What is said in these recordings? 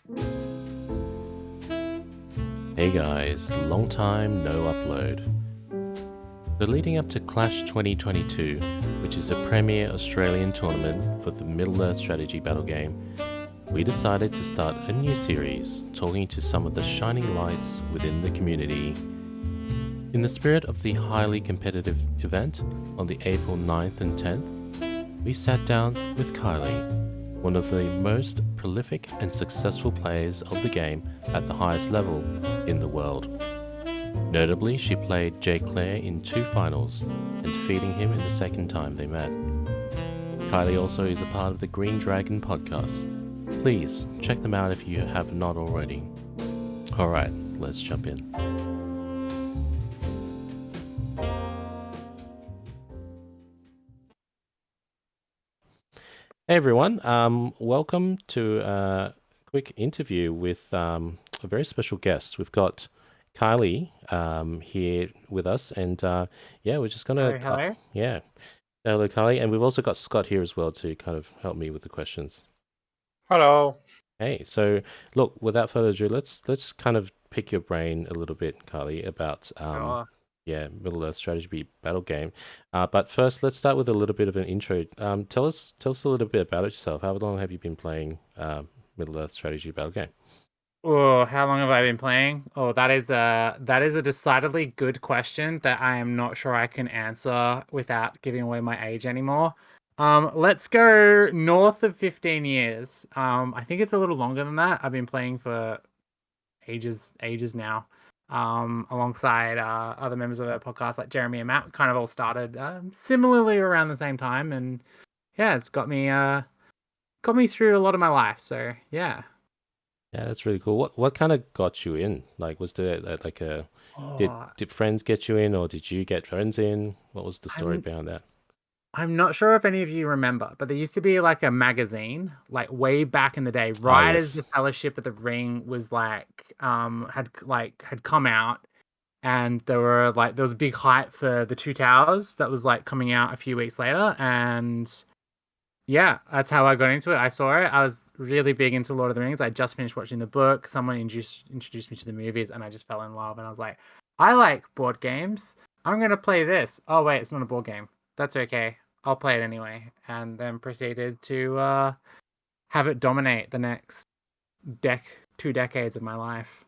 Hey guys, long time no upload. So leading up to Clash 2022, which is a premier Australian tournament for the Middle-earth strategy battle game, we decided to start a new series talking to some of the shining lights within the community. In the spirit of the highly competitive event on the April 9th and 10th, we sat down with Kylie, one of the most prolific and successful players of the game at the highest level in the world. Notably, she played Jay Clare in 2 finals and defeating him in the second time they met. Kylie also is a part of the Green Dragon podcast. Please check them out if you have not already. Alright, let's jump in. Hey everyone, welcome to a quick interview with a very special guest. We've got Kylie here with us, and we're just gonna Hello. hello Kylie, and we've also got Scott here as well to kind of help me with the questions. Hello. Hey, so look, without further ado, let's kind of pick your brain a little bit, Kylie, about Sure. Middle-earth strategy battle game. But first, let's start with a little bit of an intro. Tell us a little bit about yourself. How long have you been playing Middle-earth strategy battle game? Oh, how long have I been playing? Oh, that is a decidedly good question that I am not sure I can answer without giving away my age anymore. Let's go north of 15 years. I think it's a little longer than that. I've been playing for ages now. Alongside other members of our podcast like Jeremy and Matt, kind of all started similarly around the same time, and yeah, it's got me through a lot of my life. So yeah. Yeah, that's really cool. What kind of got you in? Like, was there like a Oh, did friends get you in, or did you get friends in? What was the story I'm behind that? I'm not sure if any of you remember, but there used to be like a magazine, like way back in the day, Ah, right as yes. the Fellowship of the Ring was had come out, and there was a big hype for the Two Towers that was like coming out a few weeks later, and yeah, that's how I got into it. I saw it. I was really big into Lord of the Rings. I just finished watching the book. Someone introduced me to the movies, and I just fell in love. And I was like, I like board games. I'm gonna play this. Oh wait, it's not a board game. That's okay. I'll play it anyway. And then proceeded to have it dominate the next 2 decades of my life.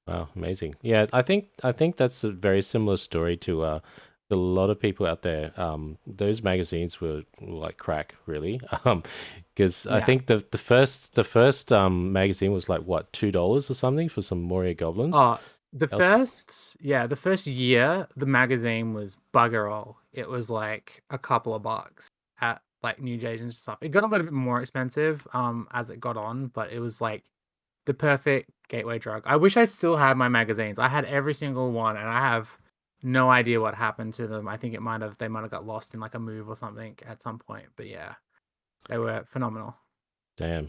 Wow, amazing. Yeah, I think that's a very similar story to a lot of people out there. Those magazines were like crack, really. Because I Yeah. think the first magazine was like what, $2 or something for some Moria goblins. Oh, Else, the first year, the magazine was bugger all. It was like a couple of bucks at like New Jays and stuff. It got a little bit more expensive as it got on, but it was like the perfect gateway drug. I wish I still had my magazines. I had every single one, and I have no idea what happened to them. I think they might have got lost in like a move or something at some point. But yeah, they were phenomenal. damn.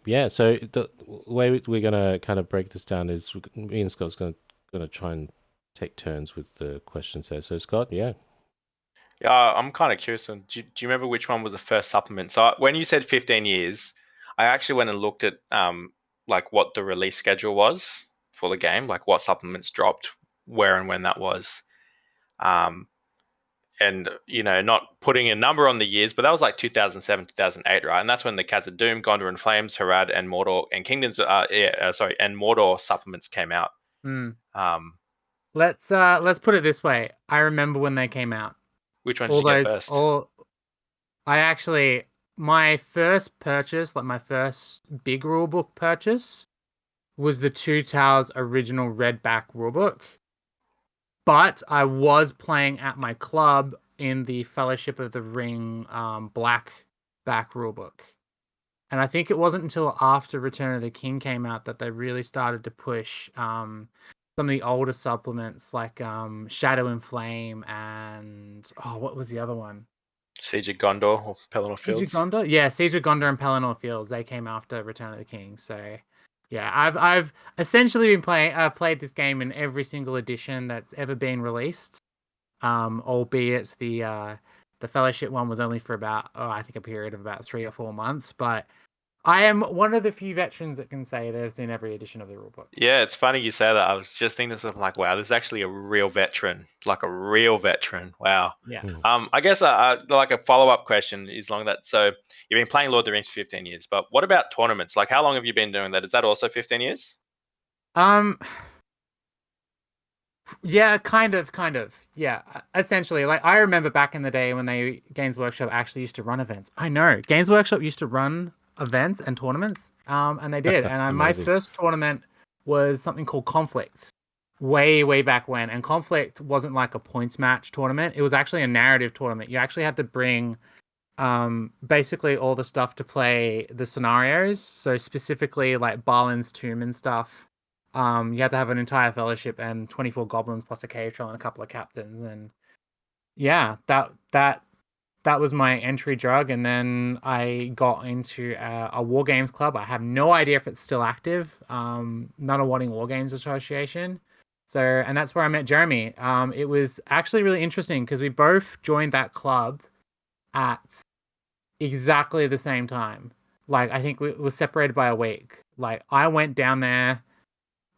Yeah. So the way we're gonna kind of break this down is me and Scott's gonna try and take turns with the questions there. So Scott, yeah. Yeah, I'm kind of curious. Do you remember which one was the first supplement? So when you said 15 years, I actually went and looked at like what the release schedule was for the game, like what supplements dropped, where and when that was. Um, and not putting a number on the years, but that was like 2007, 2008, right? And that's when the Khazad Doom, Gondor and Flames, Harad and Mordor and Kingdoms, and Mordor supplements came out. Hmm. Um, Let's put it this way. I remember when they came out. which one did All you get those first? all I actually my first purchase, like my first big rulebook purchase, was the Two Towers original redback rulebook. But I was playing at my club in the Fellowship of the Ring black back rulebook. And I think it wasn't until after Return of the King came out that they really started to push some of the older supplements like Shadow and Flame and what was the other one? Siege of Gondor or Pelennor Siege of Fields? Gondor? Yeah, Siege of Gondor and Pelennor Fields. They came after Return of the King. So yeah, I've essentially been playing. I've played this game in every single edition that's ever been released. Albeit the Fellowship one was only for about I think a period of about 3 or 4 months, but I am one of the few veterans that can say they've seen every edition of the rulebook. Yeah, it's funny you say that. I was just thinking to myself, like, wow, this is actually a real veteran, like a real veteran. Wow. Yeah. I guess like a follow up question is along that. So you've been playing Lord of the Rings for 15 years, but what about tournaments? Like, how long have you been doing that? Is that also 15 years? Um. Yeah, kind of. Yeah, essentially. Like I remember back in the day when Games Workshop actually used to run events. I know Games Workshop used to run events and tournaments. And they did. And my Amazing. first tournament was something called Conflict, way back when. And Conflict wasn't like a points match tournament. It was actually a narrative tournament. You actually had to bring basically all the stuff to play the scenarios. So specifically like Balin's Tomb and stuff. You had to have an entire fellowship and 24 goblins plus a cave troll and a couple of captains, and yeah, that was my entry drug. And then I got into a war games club. I have no idea if it's still active. Nunawading War Games Association. So, and that's where I met Jeremy. It was actually really interesting because we both joined that club at exactly the same time. Like I think we were separated by a week. Like I went down there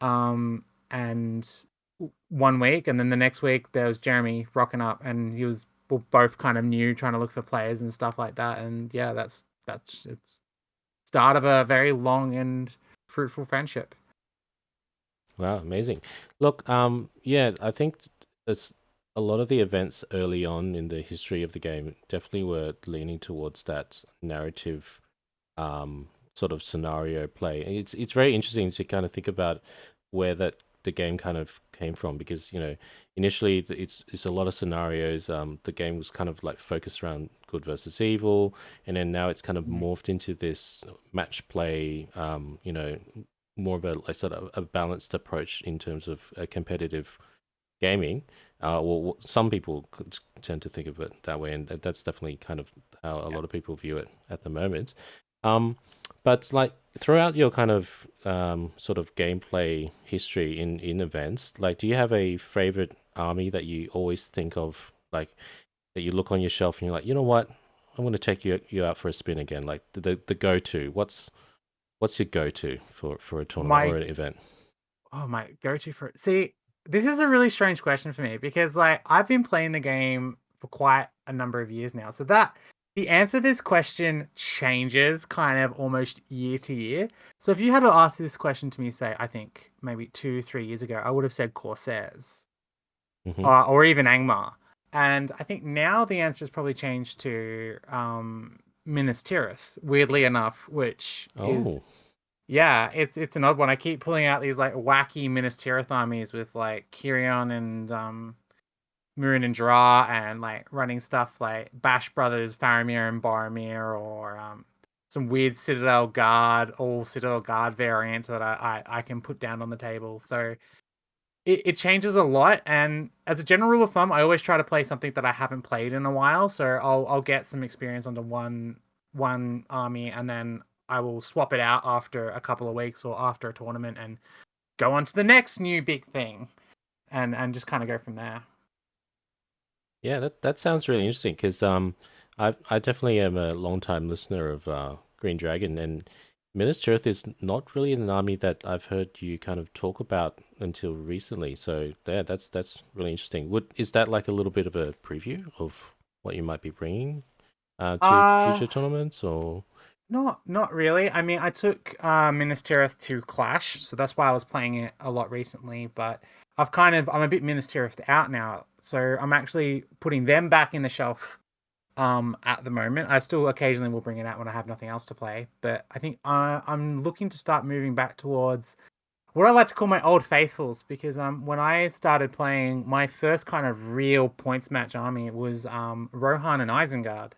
and 1 week, and then the next week there was Jeremy rocking up, and we're both kind of new, trying to look for players and stuff like that. And yeah, that's it's start of a very long and fruitful friendship. Wow, amazing. Look, yeah, I think it's a lot of the events early on in the history of the game definitely were leaning towards that narrative, sort of scenario play. It's very interesting to kind of think about where the game kind of came from, because initially it's a lot of scenarios. The game was kind of like focused around good versus evil, and then now it's kind of morphed into this match play. More of a like sort of a balanced approach in terms of competitive gaming. Well, some people could tend to think of it that way, and that's definitely kind of how a lot of people view it at the moment. Um, but like throughout your kind of sort of gameplay history in events, like, do you have a favorite army that you always think of, like that you look on your shelf and you're like, you know what, I'm going to take you out for a spin again, like the go to. What's your go to for a tournament or My an event? my go-to for see, this is a really strange question for me because like I've been playing the game for quite a number of years now. So that the answer to this question changes kind of almost year to year. So if you had to ask this question to me, say, I think maybe 2, 3 years ago, I would have said Corsairs, Hmm. or even Angmar. And I think now the answer has probably changed to Minas Tirith, weirdly enough, which is Oh, yeah, it's an odd one. I keep pulling out these like wacky Minas Tirith armies with like Kirion and Murin and Dra, and like running stuff like Bash Brothers, Faramir and Boromir, or some weird all Citadel Guard variants that I can put down on the table. So it changes a lot, and as a general rule of thumb, I always try to play something that I haven't played in a while. So I'll get some experience onto one army, and then I will swap it out after a couple of weeks or after a tournament and go on to the next new big thing, and just kind of go from there. yeah, that sounds really interesting, because I definitely am a long time listener of Green Dragon, and Minas Tirith is not really an army that I've heard you kind of talk about until recently. So yeah, that's really interesting. Would Is that like a little bit of a preview of what you might be bringing to Uh future tournaments, or? not really. I mean, I took Minas Tirith to Clash, so that's why I was playing it a lot recently. But I'm a bit Minas Tirith out now, so I'm actually putting them back in the shelf. At the moment, I still occasionally will bring it out when I have nothing else to play. But I think I'm looking to start moving back towards what I like to call my old faithfuls, because when I started playing, my first kind of real points match army was Rohan and Isengard.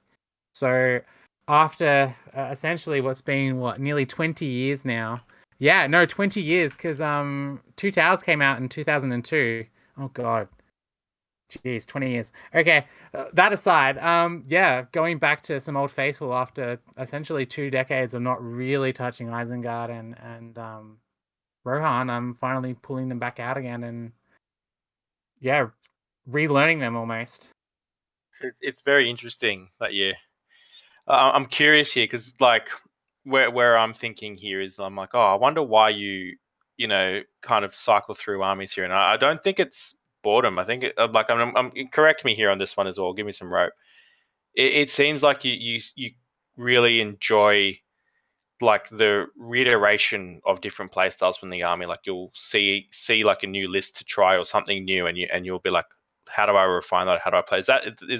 So after essentially what's been nearly 20 years now. Yeah, no, 20 years, because Two Towers came out in 2002. Oh God. Jeez, 20 years. Okay, that aside, yeah, going back to some old faithful after essentially 2 decades of not really touching Isengard and Rohan, I'm finally pulling them back out again and yeah, relearning them almost. It's very interesting that you. I'm curious here because, like, where I'm thinking here is I'm like, oh, I wonder why you know kind of cycle through armies here, and I don't think it's boredom. I think like I'm correct me here on this one as well. Give me some rope. It seems like you really enjoy like the reiteration of different playstyles from the army. Like you'll see like a new list to try or something new, and you'll be like, how do I refine that? How do I play? Is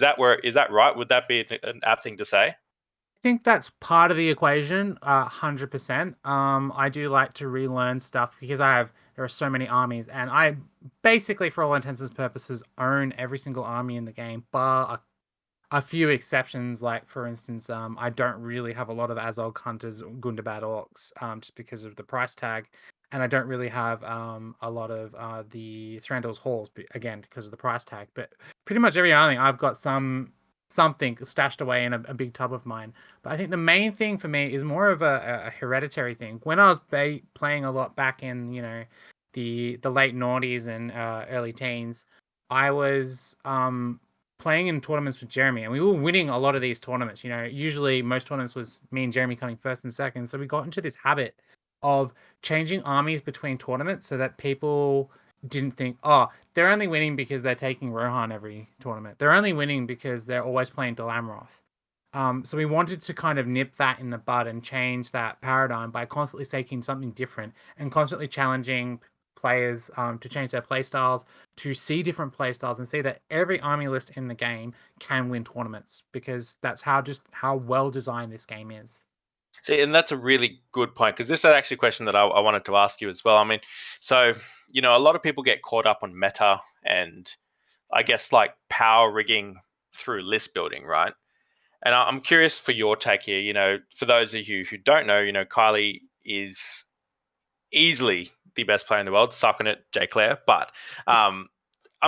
that right? Would that be an apt thing to say? I think that's part of the equation, 100%. I do like to relearn stuff because there are so many armies, and I basically, for all intents and purposes, own every single army in the game, bar a few exceptions. Like for instance, I don't really have a lot of Azog Hunters, Gundabad Orcs, just because of the price tag, and I don't really have a lot of the Thranduil's Halls, again because of the price tag. But pretty much every army I've got something stashed away in a big tub of mine. But I think the main thing for me is more of a hereditary thing. When I was playing a lot back in the late noughties and early teens, I was playing in tournaments with Jeremy, and we were winning a lot of these tournaments. Usually most tournaments was me and Jeremy coming first and second. So we got into this habit of changing armies between tournaments so that people didn't think, oh, they're only winning because they're taking Rohan every tournament. They're only winning because they're always playing Delamroth. So we wanted to kind of nip that in the bud and change that paradigm by constantly taking something different and constantly challenging players to change their playstyles, to see different playstyles and see that every army list in the game can win tournaments, because that's how well designed this game is. See, and that's a really good point, because this is actually a question that I wanted to ask you as well. I mean, so a lot of people get caught up on meta and I guess like power rigging through list building, right? And I'm curious for your take here. For those of you who don't know, Kylie is easily the best player in the world, sucking it, J. Claire. But I'm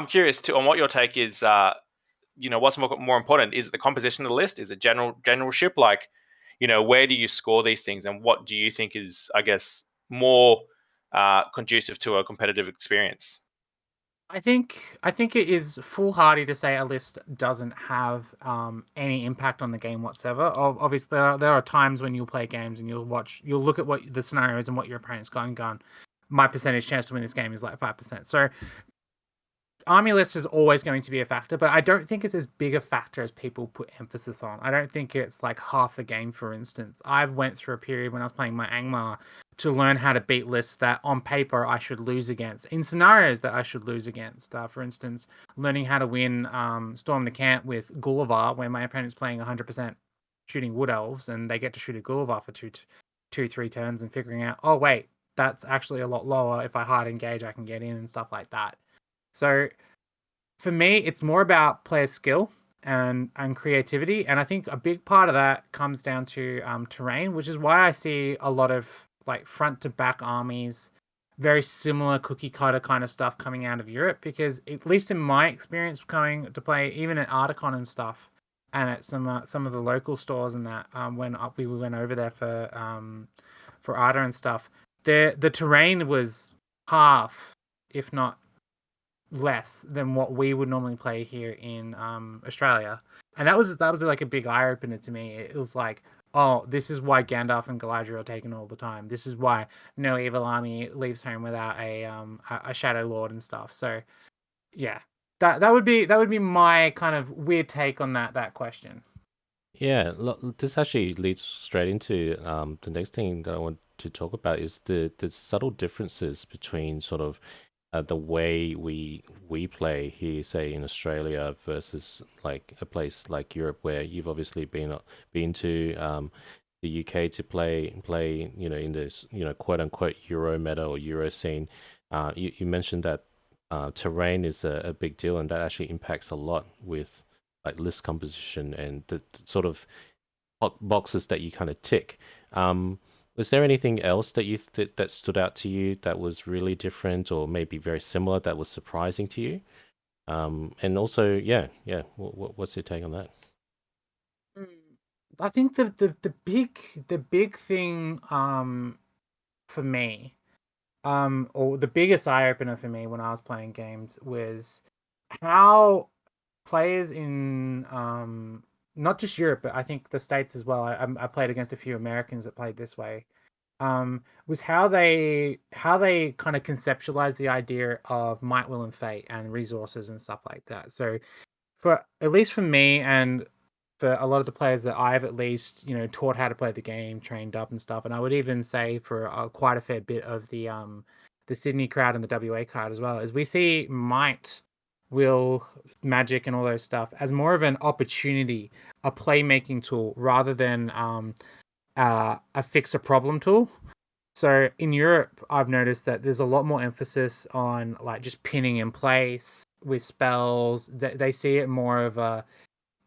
curious too on what your take is. What's more important? Is it the composition of the list? Is it generalship? Like, where do you score these things, and what do you think is, I guess, more conducive to a competitive experience? I think it is foolhardy to say a list doesn't have any impact on the game whatsoever. Obviously, there are times when you'll play games and you'll look at what the scenario is and what your opponent's gone. My percentage chance to win this game is like 5%. So army list is always going to be a factor, but I don't think it's as big a factor as people put emphasis on. I don't think it's like half the game, for instance. I went through a period when I was playing my Angmar to learn how to beat lists that on paper I should lose against, in scenarios that I should lose against. For instance, learning how to win Storm the Camp with Gulliver when my opponent's playing 100% shooting Wood Elves and they get to shoot a Gulliver for 3 turns, and figuring out, oh wait, that's actually a lot lower. If I hard engage, I can get in and stuff like that. So for me, it's more about player skill and creativity, and I think a big part of that comes down to terrain, which is why I see a lot of like front to back armies, very similar cookie cutter kind of stuff coming out of Europe. Because at least in my experience coming to play, even at Ardacon and stuff, and at some of the local stores and that, when we went over there for Arda and stuff, the terrain was half, if not less than what we would normally play here in Australia. And that was like a big eye opener to me. It was like, oh, this is why Gandalf and Galadriel are taken all the time. This is why no evil army leaves home without a Shadow Lord and stuff. So yeah, that would be my kind of weird take on that question. Yeah, this actually leads straight into the next thing that I want to talk about is the subtle differences between sort of the way we play here, say in Australia, versus like a place like Europe, where you've obviously been to the UK to play in this quote unquote Euro meta or Euro scene. You mentioned that terrain is a big deal, and that actually impacts a lot with like list composition and the sort of boxes that you kind of tick. Was there anything else that that stood out to you that was really different or maybe very similar that was surprising to you? And also, yeah, what's your take on that? I think the big thing for me, or the biggest eye opener for me when I was playing games, was how players in not just Europe, but I think the States as well. I played against a few Americans that played this way. Was how they kind of conceptualize the idea of might, will, and fate, and resources and stuff like that. So, for at least for me and for a lot of the players that I've at least taught how to play the game, trained up and stuff, and I would even say for quite a fair bit of the Sydney crowd and the WA crowd as well, is we see might, will, magic, and all those stuff as more of an opportunity, a playmaking tool, rather than a fix a problem tool. So in Europe, I've noticed that there's a lot more emphasis on like just pinning in place with spells. They see it more of a,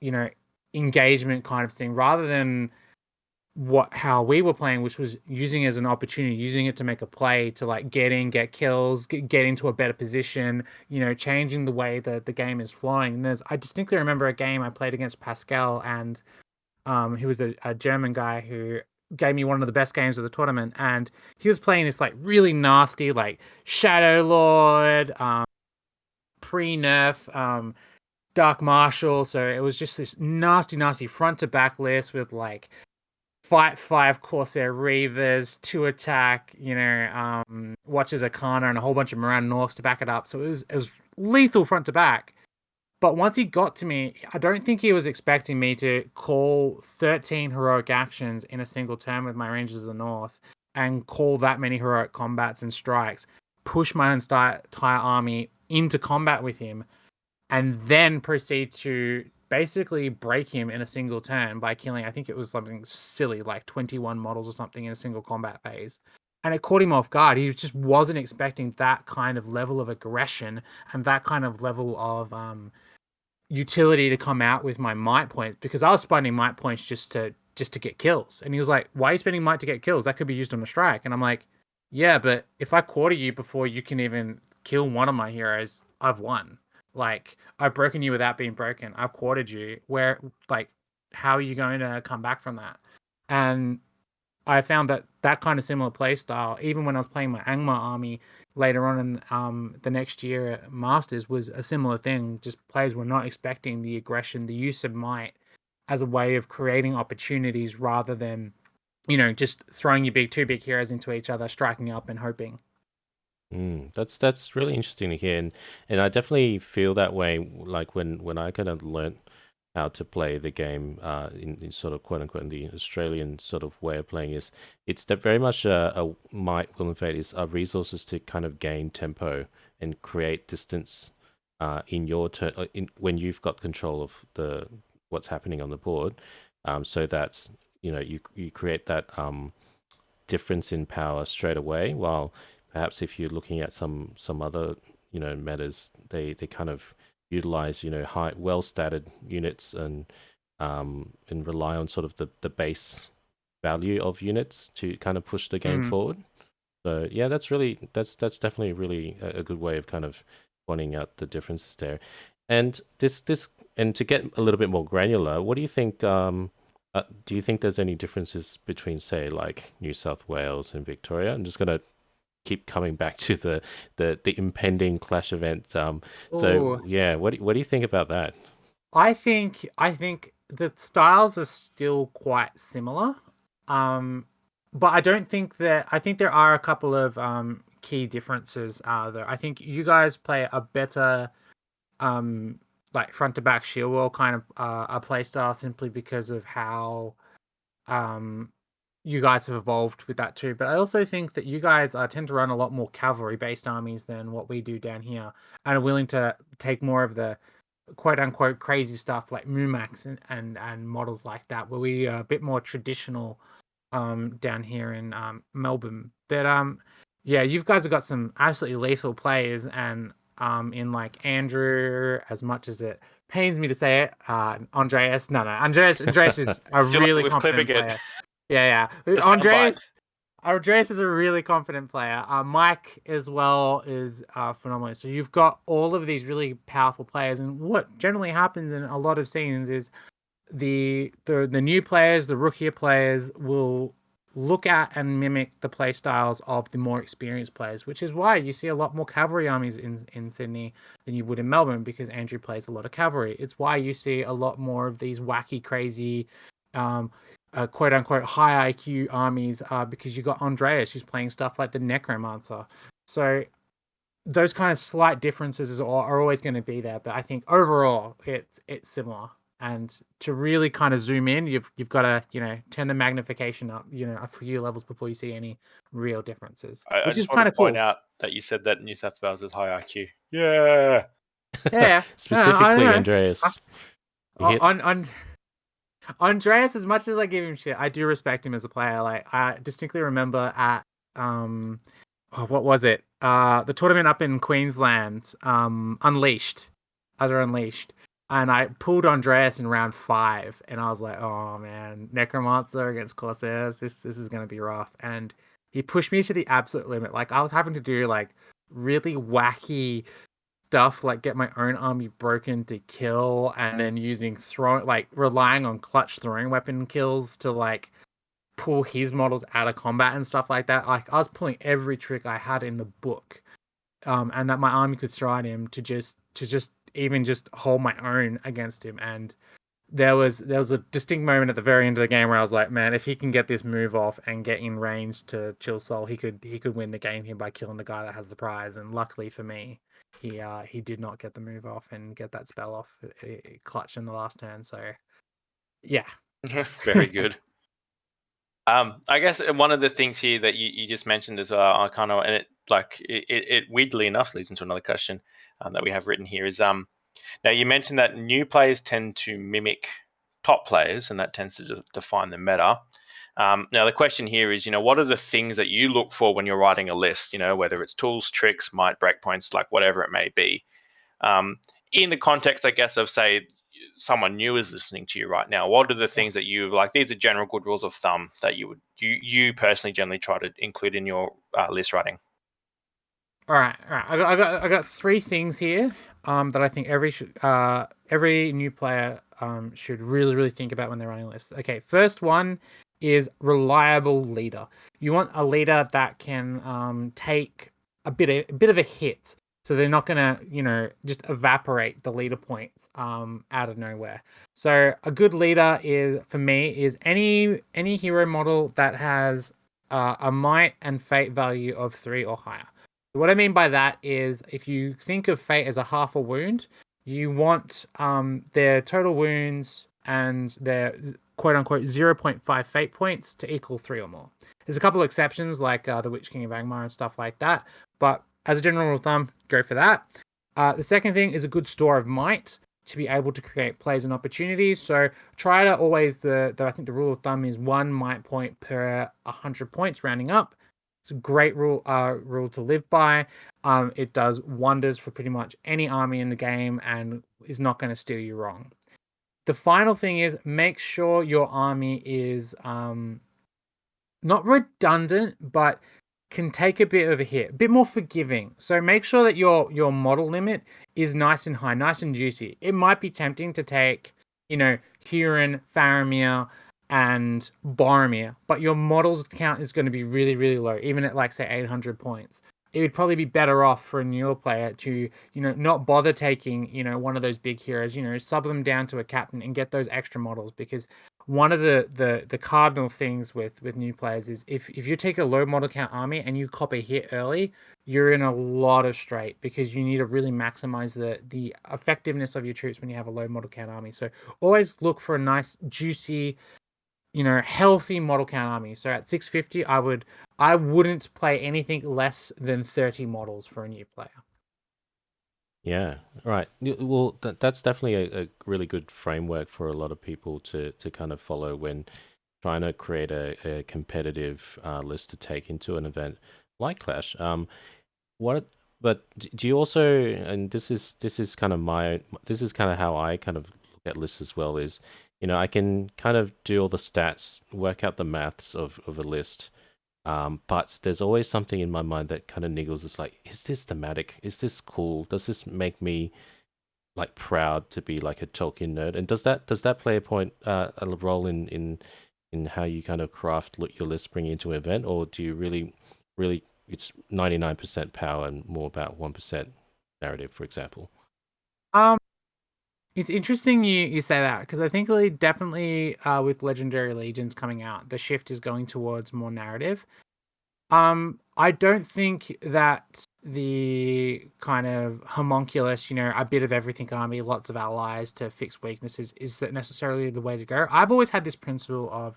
you know, engagement kind of thing, rather than how we were playing, which was using it as an opportunity, using it to make a play, to like get in, get kills, get into a better position, changing the way that the game is flowing. And I distinctly remember a game I played against Pascal, and he was a German guy who gave me one of the best games of the tournament, and he was playing this like really nasty like Shadow Lord, pre-nerf, Dark Marshal. So it was just this nasty front to back list with like fight 5 Corsair Reavers, 2 attack, Watchers Arcana, and a whole bunch of Moran Norks to back it up. So it was lethal front to back. But once he got to me, I don't think he was expecting me to call 13 heroic actions in a single turn with my Rangers of the North, and call that many heroic combats and strikes, push my entire army into combat with him, and then proceed to basically break him in a single turn by killing, I think it was something silly, like 21 models or something in a single combat phase. And it caught him off guard. He just wasn't expecting that kind of level of aggression and that kind of level of utility to come out with my might points, because I was spending might points just to get kills. And he was like, why are you spending might to get kills? That could be used on a strike. And I'm like, yeah, but if I quarter you before you can even kill one of my heroes, I've won. Like, I've broken you without being broken. I've quartered you. Where, like, how are you going to come back from that? And I found that kind of similar play style, even when I was playing my Angmar army later on in the next year at Masters, was a similar thing. Just players were not expecting the aggression, the use of might as a way of creating opportunities, rather than, just throwing your two big heroes into each other, striking up and hoping. That's really interesting to hear, and I definitely feel that way. Like when I kind of learnt how to play the game in sort of quote unquote in the Australian sort of way of playing, is it's very much a might, will, and fate is resources to kind of gain tempo and create distance in your turn, when you've got control of what's happening on the board, so that you create that difference in power straight away. While perhaps if you're looking at some other metas, they kind of utilize high well statted units and rely on sort of the base value of units to kind of push the game forward. So yeah, that's definitely really a good way of kind of pointing out the differences there. And and to get a little bit more granular, what do you think? Do you think there's any differences between, say, like New South Wales and Victoria? I'm just gonna keep coming back to the impending clash event. So yeah, what do you think about that? I think the styles are still quite similar, but I don't think that. I think there are a couple of key differences. There, I think you guys play a better like front to back shield wall kind of a play style, simply because of how you guys have evolved with that too. But I also think that you guys tend to run a lot more cavalry based armies than what we do down here, and are willing to take more of the quote unquote crazy stuff like Mumax and models like that, where we are a bit more traditional down here in Melbourne. But yeah, you guys have got some absolutely lethal players, and in like Andrew, as much as it pains me to say it, Andreas is a really confident player. Yeah. Andreas is a really confident player. Mike as well is phenomenal. So you've got all of these really powerful players, and what generally happens in a lot of scenes is the new players, the rookie players, will look at and mimic the play styles of the more experienced players, which is why you see a lot more cavalry armies in Sydney than you would in Melbourne, because Andrew plays a lot of cavalry. It's why you see a lot more of these wacky, crazy, quote unquote high IQ armies, because you got Andreas who's playing stuff like the Necromancer. So those kind of slight differences are always going to be there, but I think overall it's similar. And to really kind of zoom in, you've got to turn the magnification up a few levels before you see any real differences, I which is just want kind to of point cool. out that you said that New South Wales is high IQ. Yeah. Yeah, Specifically, I don't know. Andreas. You hit- On Andreas, as much as I give him shit, I do respect him as a player. Like, I distinctly remember at what was it? The tournament up in Queensland, Unleashed, other Unleashed, and I pulled Andreas in round 5, and I was like, oh man, Necromancer against Corsairs, this is gonna be rough. And he pushed me to the absolute limit. Like, I was having to do like really wacky stuff, like get my own army broken to kill, and then relying on clutch throwing weapon kills to like pull his models out of combat and stuff like that. Like, I was pulling every trick I had in the book, and that my army could throw at him to just even just hold my own against him. And there was a distinct moment at the very end of the game where I was like, man, if he can get this move off and get in range to Chill Soul, he could win the game here by killing the guy that has the prize. And luckily for me, he did not get the move off and get that spell off clutch in the last turn. So yeah. Very good. I guess one of the things here that you just mentioned as well, I kind of, and it weirdly enough leads into another question that we have written here is now you mentioned that new players tend to mimic top players, and that tends to define the meta. Now the question here is, what are the things that you look for when you're writing a list? Whether it's tools, tricks, might, breakpoints, like whatever it may be. In the context, I guess, of say someone new is listening to you right now, what are the things that you like? These are general good rules of thumb that you personally generally try to include in your list writing. All right. I got 3 things here that I think every new player should really think about when they're running a list. Okay, first one is reliable leader. You want a leader that can take a bit of a hit, so they're not gonna just evaporate the leader points out of nowhere. So a good leader is, for me, is any hero model that has a might and fate value of 3 or higher. What I mean by that is, if you think of fate as a half a wound, you want their total wounds and their quote unquote 0.5 fate points to equal 3 or more. There's a couple of exceptions, like the Witch King of Angmar and stuff like that, but as a general rule of thumb, go for that. The second thing is a good store of might to be able to create plays and opportunities. So try to always, I think the rule of thumb is 1 might point per 100 points, rounding up. It's a great rule to live by. It does wonders for pretty much any army in the game and is not going to steer you wrong. The final thing is, make sure your army is not redundant, but can take a bit of a hit, a bit more forgiving. So make sure that your model limit is nice and high, nice and juicy. It might be tempting to take, Huron, Faramir, and Boromir, but your models count is going to be really low, even at like say 800 points. It would probably be better off for a newer player to not bother taking one of those big heroes, sub them down to a captain and get those extra models, because one of the cardinal things with new players is, if you take a low model count army and you cop a hit early, you're in a lot of strait, because you need to really maximize the effectiveness of your troops when you have a low model count army. So always look for a nice juicy healthy model count army. So at 650, I wouldn't play anything less than 30 models for a new player. Yeah, right. Well, that's definitely a really good framework for a lot of people to kind of follow when trying to create a competitive list to take into an event like Clash. But do you also, and this is kind of how I kind of look at lists as well, is I can kind of do all the stats, work out the maths of a list, but there's always something in my mind that kind of niggles. It's like, is this thematic? Is this cool? Does this make me like proud to be like a Tolkien nerd? And does that play a role in in how you kind of craft your list bringing into an event, or do you really it's 99% power and more about 1% narrative, for example? Um, it's interesting you say that because I think definitely with Legendary Legions coming out, the shift is going towards more narrative. I don't think that the kind of homunculus, a bit of everything army, lots of allies to fix weaknesses, is that necessarily the way to go. I've always had this principle of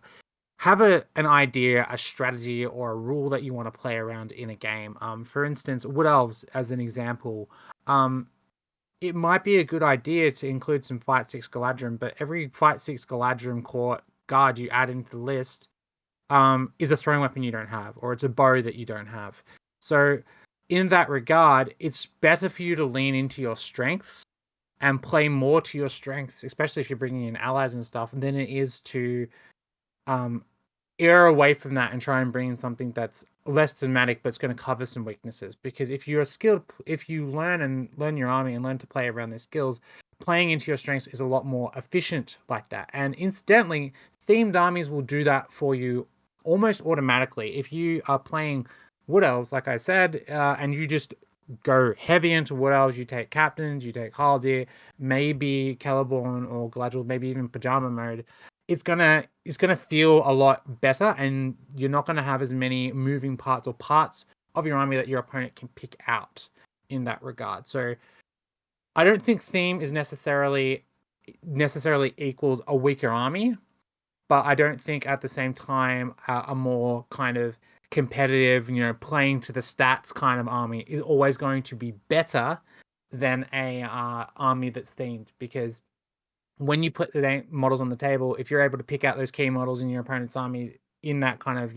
have an idea, a strategy, or a rule that you want to play around in a game. For instance, Wood Elves, as an example, um, it might be a good idea to include some Fight 6 Galadrim, but every Fight 6 Galadrim court guard you add into the list is a throwing weapon you don't have, or it's a bow that you don't have. So, in that regard, it's better for you to lean into your strengths and play more to your strengths, especially if you're bringing in allies and stuff, than it is to um, err away from that and try and bring in something that's less thematic but it's going to cover some weaknesses. Because if you're skilled, if you learn your army and learn to play around their skills, playing into your strengths is a lot more efficient like that. And incidentally, themed armies will do that for you almost automatically. If you are playing Wood Elves, like I said, and you just go heavy into Wood Elves, you take captains, you take Haldir, maybe Celeborn or Galadriel, maybe even Pajama mode, it's gonna feel a lot better, and you're not gonna have as many moving parts or parts of your army that your opponent can pick out in that regard. So I don't think theme is necessarily equals a weaker army, but I don't think at the same time a more kind of competitive, playing to the stats kind of army is always going to be better than a army that's themed, because when you put the models on the table, if you're able to pick out those key models in your opponent's army in that kind of,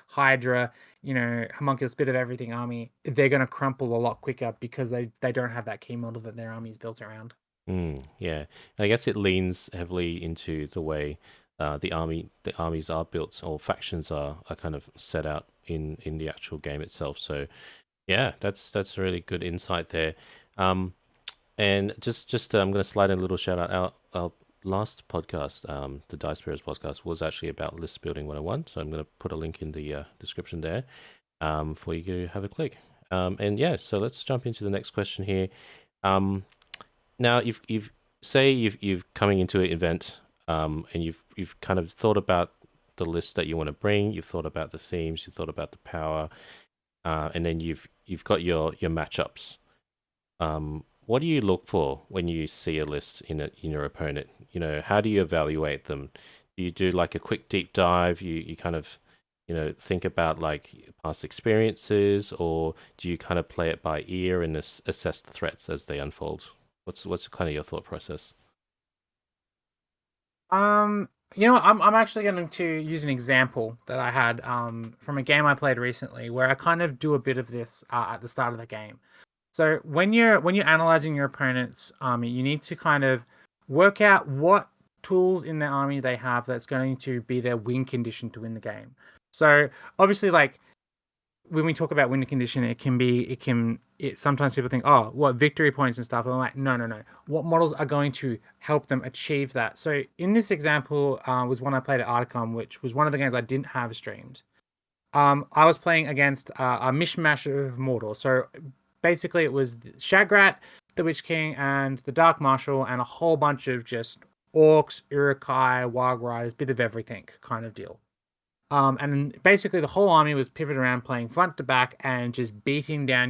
Hydra, homunculus, bit of everything army, they're going to crumple a lot quicker because they don't have that key model that their army is built around. Yeah, I guess it leans heavily into the way the armies are built, or factions are kind of set out in the actual game itself. So yeah, that's a really good insight there. And just I'm going to slide in a little shout out. Our last podcast, the Dice Bearers podcast, was actually about list building 101. So I'm going to put a link in the description there for you to have a click. And yeah, so let's jump into the next question here. Now you've coming into an event, and you've kind of thought about the list that you want to bring. You've thought about the themes. You've thought about the power, and then you've got your matchups. What do you look for when you see a list in your opponent? How do you evaluate them? Do you do like a quick deep dive? You kind of think about like past experiences, or do you kind of play it by ear and assess the threats as they unfold? What's kind of your thought process? I'm actually going to use an example that I had from a game I played recently, where I kind of do a bit of this at the start of the game. So when you're analyzing your opponent's army, you need to kind of work out what tools in their army they have that's going to be their win condition to win the game. So obviously, like when we talk about win condition, sometimes people think, oh, what victory points and stuff. And I'm like, no. What models are going to help them achieve that? So in this example, was one I played at Ardacon, which was one of the games I didn't have streamed. I was playing against a mishmash of Mordor. So basically, it was Shagrat, the Witch King, and the Dark Marshal, and a whole bunch of just orcs, Urukai, Wild Riders, bit of everything kind of deal. And basically, the whole army was pivoted around playing front to back and just beating down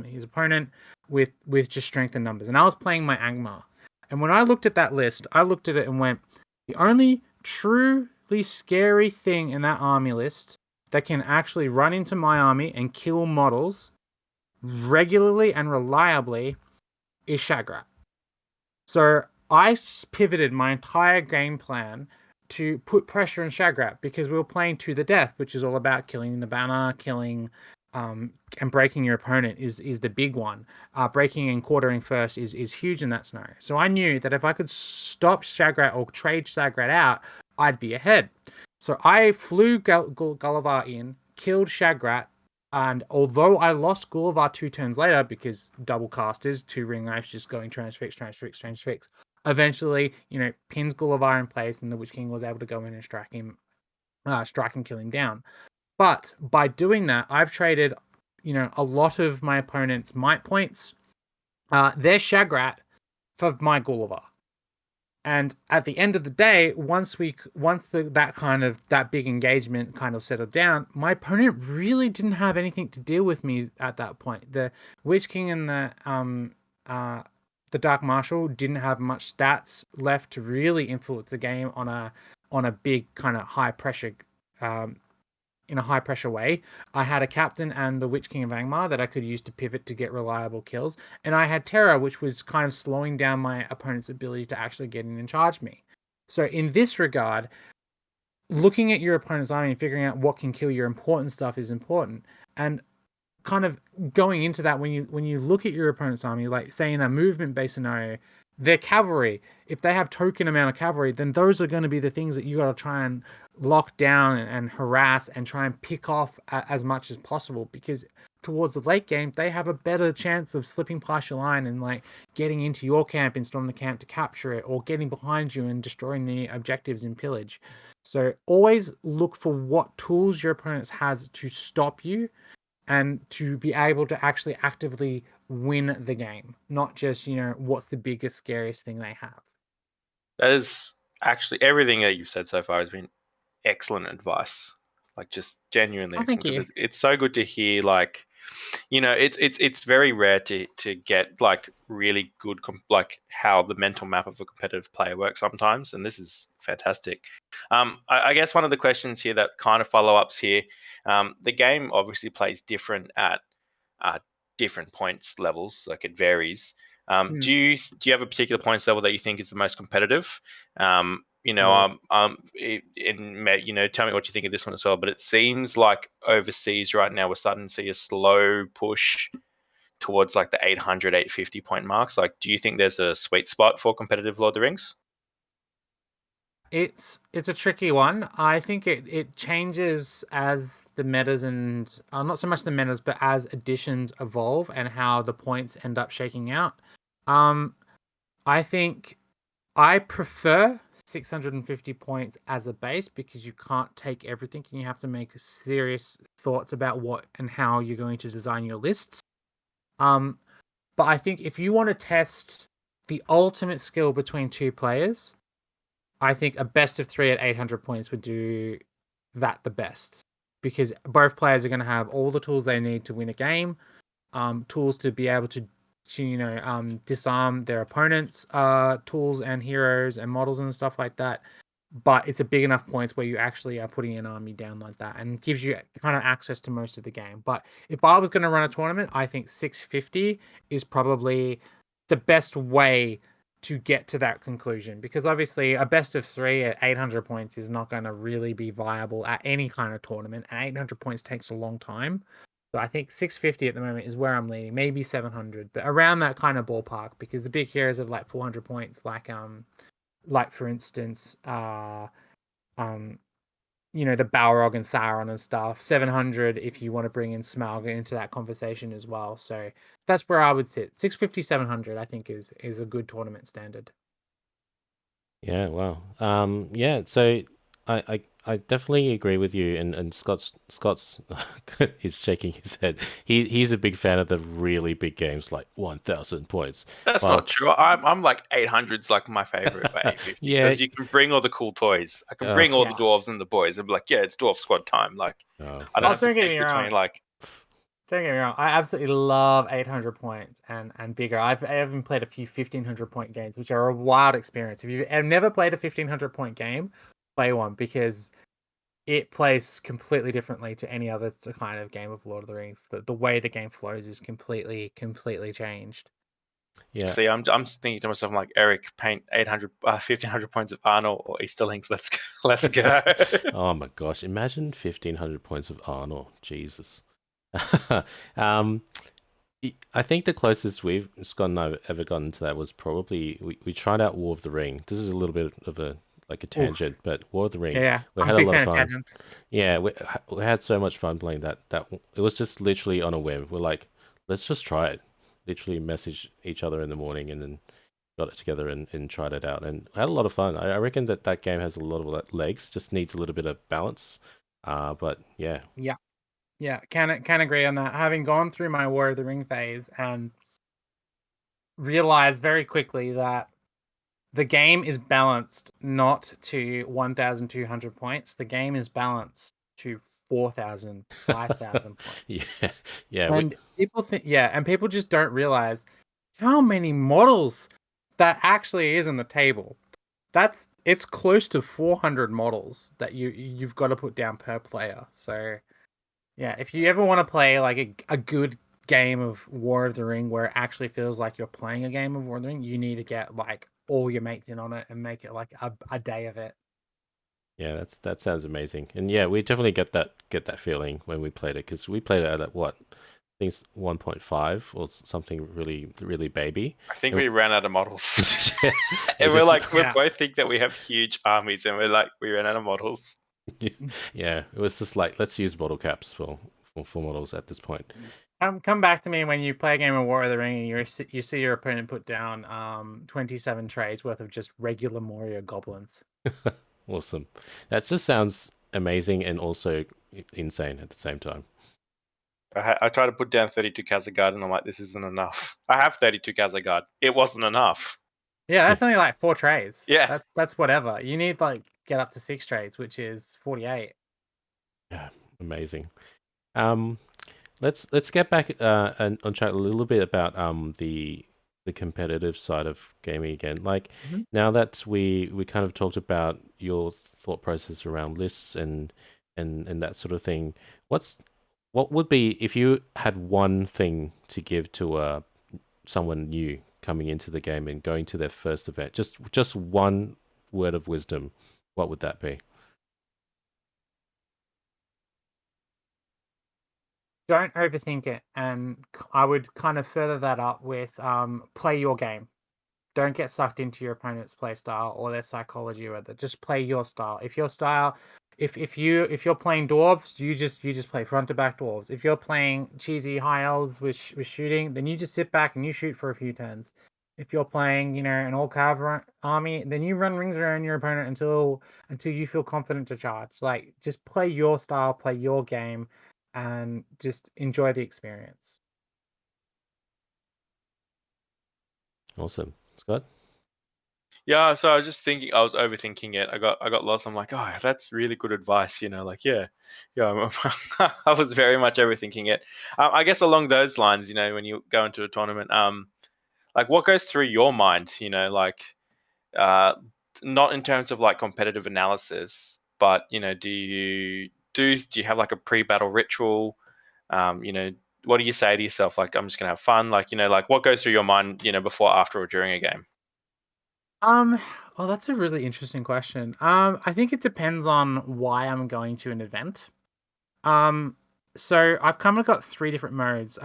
his opponent with just strength and numbers. And I was playing my Angmar. And when I looked at that list, I looked at it and went, the only truly scary thing in that army list that can actually run into my army and kill models regularly and reliably is Shagrat. So I pivoted my entire game plan to put pressure on Shagrat, because we were playing to the death, which is all about killing the banner, killing and breaking your opponent is the big one. Breaking and quartering first is huge in that scenario. So I knew that if I could stop Shagrat or trade Shagrat out, I'd be ahead. So I flew Gullivar in, killed Shagrat, and although I lost Gullivar 2 turns later because double casters, 2 ring knives just going transfix, eventually, pins Gullivar in place, and the Witch King was able to go in and strike and kill him down. But by doing that, I've traded, a lot of my opponent's might points, their Shagrat, for my Gulliver. And at the end of the day, once that big engagement kind of settled down, my opponent really didn't have anything to deal with me at that point. The Witch King and the Dark Marshal didn't have much stats left to really influence the game on a big kind of high pressure in a high pressure way. I had a Captain and the Witch King of Angmar that I could use to pivot to get reliable kills. And I had Terror, which was kind of slowing down my opponent's ability to actually get in and charge me. So in this regard, looking at your opponent's army and figuring out what can kill your important stuff is important. And kind of going into that, when you look at your opponent's army, like say in a movement-based scenario, their cavalry, if they have token amount of cavalry, then those are going to be the things that you got to try and lock down and harass and try and pick off as much as possible, because towards the late game they have a better chance of slipping past your line and like getting into your camp and storm the camp to capture it, or getting behind you and destroying the objectives in pillage. So always look for what tools your opponent has to stop you and to be able to actually actively win the game, not just, what's the biggest, scariest thing they have. That is actually everything that you've said so far has been excellent advice. Like just genuinely excellent. Thank you. It's so good to hear. Like, it's very rare to get like really good like how the mental map of a competitive player works sometimes, and this is fantastic. I guess one of the questions here that kind of follow ups here. The game obviously plays different at different points levels. Like it varies. Do you have a particular points level that you think is the most competitive? Tell me what you think of this one as well. But it seems like overseas right now we're starting to see a slow push towards like the 800, 850 point marks. Like, do you think there's a sweet spot for competitive Lord of the Rings? It's a tricky one. I think it changes as the metas and not so much the metas, but as editions evolve and how the points end up shaking out. I think I prefer 650 points as a base, because you can't take everything and you have to make serious thoughts about what and how you're going to design your lists. But I think if you want to test the ultimate skill between two players, I think a best of 3 at 800 points would do that the best, because both players are going to have all the tools they need to win a game, tools to be able to disarm their opponents, tools and heroes and models and stuff like that. But it's a big enough points where you actually are putting an army down like that, and gives you kind of access to most of the game. But if I was going to run a tournament, I think 650 is probably the best way to get to that conclusion, because obviously a best of 3 at 800 points is not going to really be viable at any kind of tournament, and 800 points takes a long time. So I think 650 at the moment is where I'm leaning, maybe 700, but around that kind of ballpark, because the big heroes have like 400 points, like for instance, the Balrog and Sauron and stuff. 700 if you want to bring in Smaug into that conversation as well. So that's where I would sit. 650, 700, I think is a good tournament standard. Yeah, wow. Yeah, so I definitely agree with you, and Scott's he's shaking his head. He's a big fan of the really big games like 1,000 points. That's not true. I'm like 800's like my favorite, but 850 Yeah. because you can bring all the cool toys. I can bring all the dwarves and the boys and be like, yeah, it's dwarf squad time. Like, I don't have to pick between like. Don't get me wrong, I absolutely love 800 points and bigger. I've even played a few 1,500 point games, which are a wild experience. If you've never played a 1,500 point game, play one, because it plays completely differently to any other kind of game of Lord of the Rings. The way the game flows is completely changed. Yeah. See, I'm thinking to myself, I'm like, Eric, paint 1,500 points of Arnold or Easterlings. Let's go. Oh my gosh! Imagine 1,500 points of Arnold. Jesus. I think the closest Scott and I have ever gotten to that was probably we tried out War of the Ring. This is a little bit of a tangent, but War of the Ring. Yeah, we had a lot of fun. Yeah, we had so much fun playing that. It was just literally on a whim. We're like, let's just try it. Literally message each other in the morning and then got it together and tried it out, and I had a lot of fun. I reckon that game has a lot of legs, just needs a little bit of balance. But yeah, Yeah, can agree on that. Having gone through my War of the Ring phase and realized very quickly that the game is balanced not to 1,200 points. The game is balanced to 4,000, 5,000 points. yeah, yeah. And people just don't realize how many models that actually is in the table. It's close to 400 models that you've got to put down per player. So yeah, if you ever want to play like a good game of War of the Ring where it actually feels like you're playing a game of War of the Ring, you need to get like all your mates in on it and make it like a day of it. Yeah, that sounds amazing, and yeah, we definitely get that feeling when we played it, because we played it at what, I think it's 1.5 or something really baby. I think And- we ran out of models. yeah, And it we're just- like, we Yeah. both think that we have huge armies, and we're like, we ran out of models. yeah, it was just like, let's use bottle caps for models at this point. Come back to me when you play a game of War of the Ring and you see your opponent put down 27 trays worth of just regular Moria goblins. Awesome. That just sounds amazing and also insane at the same time. I tried to put down 32 Kazagard, and I'm like, this isn't enough. I have 32 Kazagard. It wasn't enough. Yeah, that's only like 4 trays. Yeah. That's whatever. You need like get up to 6 trays, which is 48. Yeah, amazing. Let's get back and on track a little bit about the competitive side of gaming again. Like Mhm. now that we kind of talked about your thought process around lists and that sort of thing. What would be, if you had one thing to give to someone new coming into the game and going to their first event, just one word of wisdom, what would that be? Don't overthink it, and I would kind of further that up with play your game. Don't get sucked into your opponent's play style or their psychology or other. Just play your style. If your style, if you're playing dwarves, you just play front to back dwarves. If you're playing cheesy high elves with shooting, then you just sit back and you shoot for a few turns. If you're playing, an all cav army, then you run rings around your opponent until you feel confident to charge. Like just play your style, play your game, and just enjoy the experience. Awesome, Scott. Yeah, so I was just thinking, I was overthinking it. I got lost. I'm like, oh, that's really good advice. Like, yeah. I was very much overthinking it. I guess along those lines, when you go into a tournament, like what goes through your mind, like, not in terms of like competitive analysis, but do you have like a pre-battle ritual? What do you say to yourself? Like, I'm just gonna have fun. Like, like what goes through your mind, before, after, or during a game? Well, that's a really interesting question. I think it depends on why I'm going to an event. Um, so I've kind of got 3 different modes.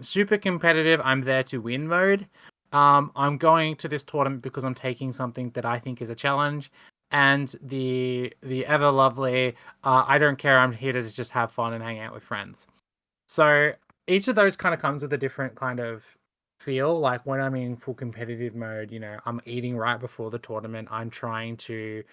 Super competitive, I'm there to win mode. I'm going to this tournament because I'm taking something that I think is a challenge. And the ever lovely, I don't care, I'm here to just have fun and hang out with friends. So each of those kind of comes with a different kind of feel. Like when I'm in full competitive mode, I'm eating right before the tournament. I'm trying to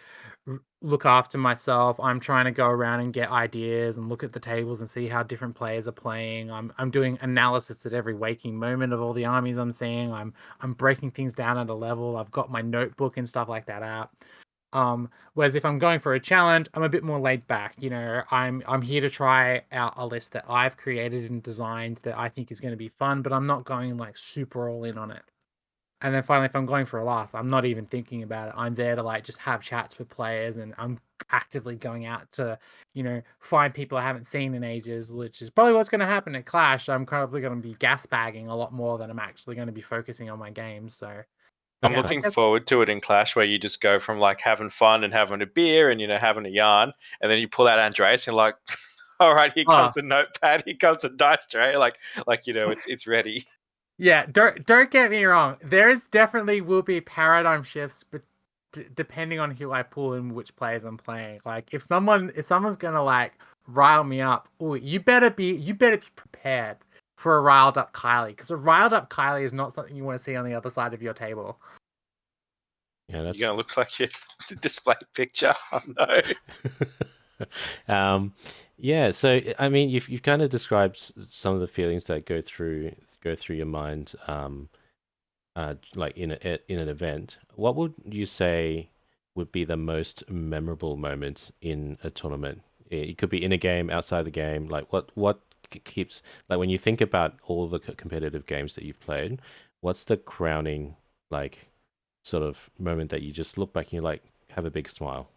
look after myself. I'm trying to go around and get ideas and look at the tables and see how different players are playing. I'm doing analysis at every waking moment of all the armies I'm seeing. I'm breaking things down at a level. I've got my notebook and stuff like that out. Whereas if I'm going for a challenge, I'm a bit more laid back. I'm here to try out a list that I've created and designed that I think is going to be fun, but I'm not going like super all in on it. And then finally, if I'm going for a laugh, I'm not even thinking about it. I'm there to like just have chats with players, and I'm actively going out to, find people I haven't seen in ages, which is probably what's going to happen at Clash. I'm probably going to be gas bagging a lot more than I'm actually going to be focusing on my games. So I'm yeah, I looking guess. forward to it in Clash, where you just go from like having fun and having a beer and having a yarn, and then you pull out Andreas and like, all right, here comes the notepad, here comes the dice tray, like it's ready. Yeah, don't get me wrong. There's definitely will be paradigm shifts, but depending on who I pull and which players I'm playing. Like if someone's gonna like rile me up, you better be prepared for a riled up Kylie, because a riled up Kylie is not something you want to see on the other side of your table. Yeah, You're gonna look like your display picture. Oh no. yeah. So I mean, you've kind of described some of the feelings that go through your mind, like in an event. What would you say would be the most memorable moment in a tournament? It could be in a game, outside the game. Like what keeps, like when you think about all the competitive games that you've played, what's the crowning like sort of moment that you just look back and you like have a big smile?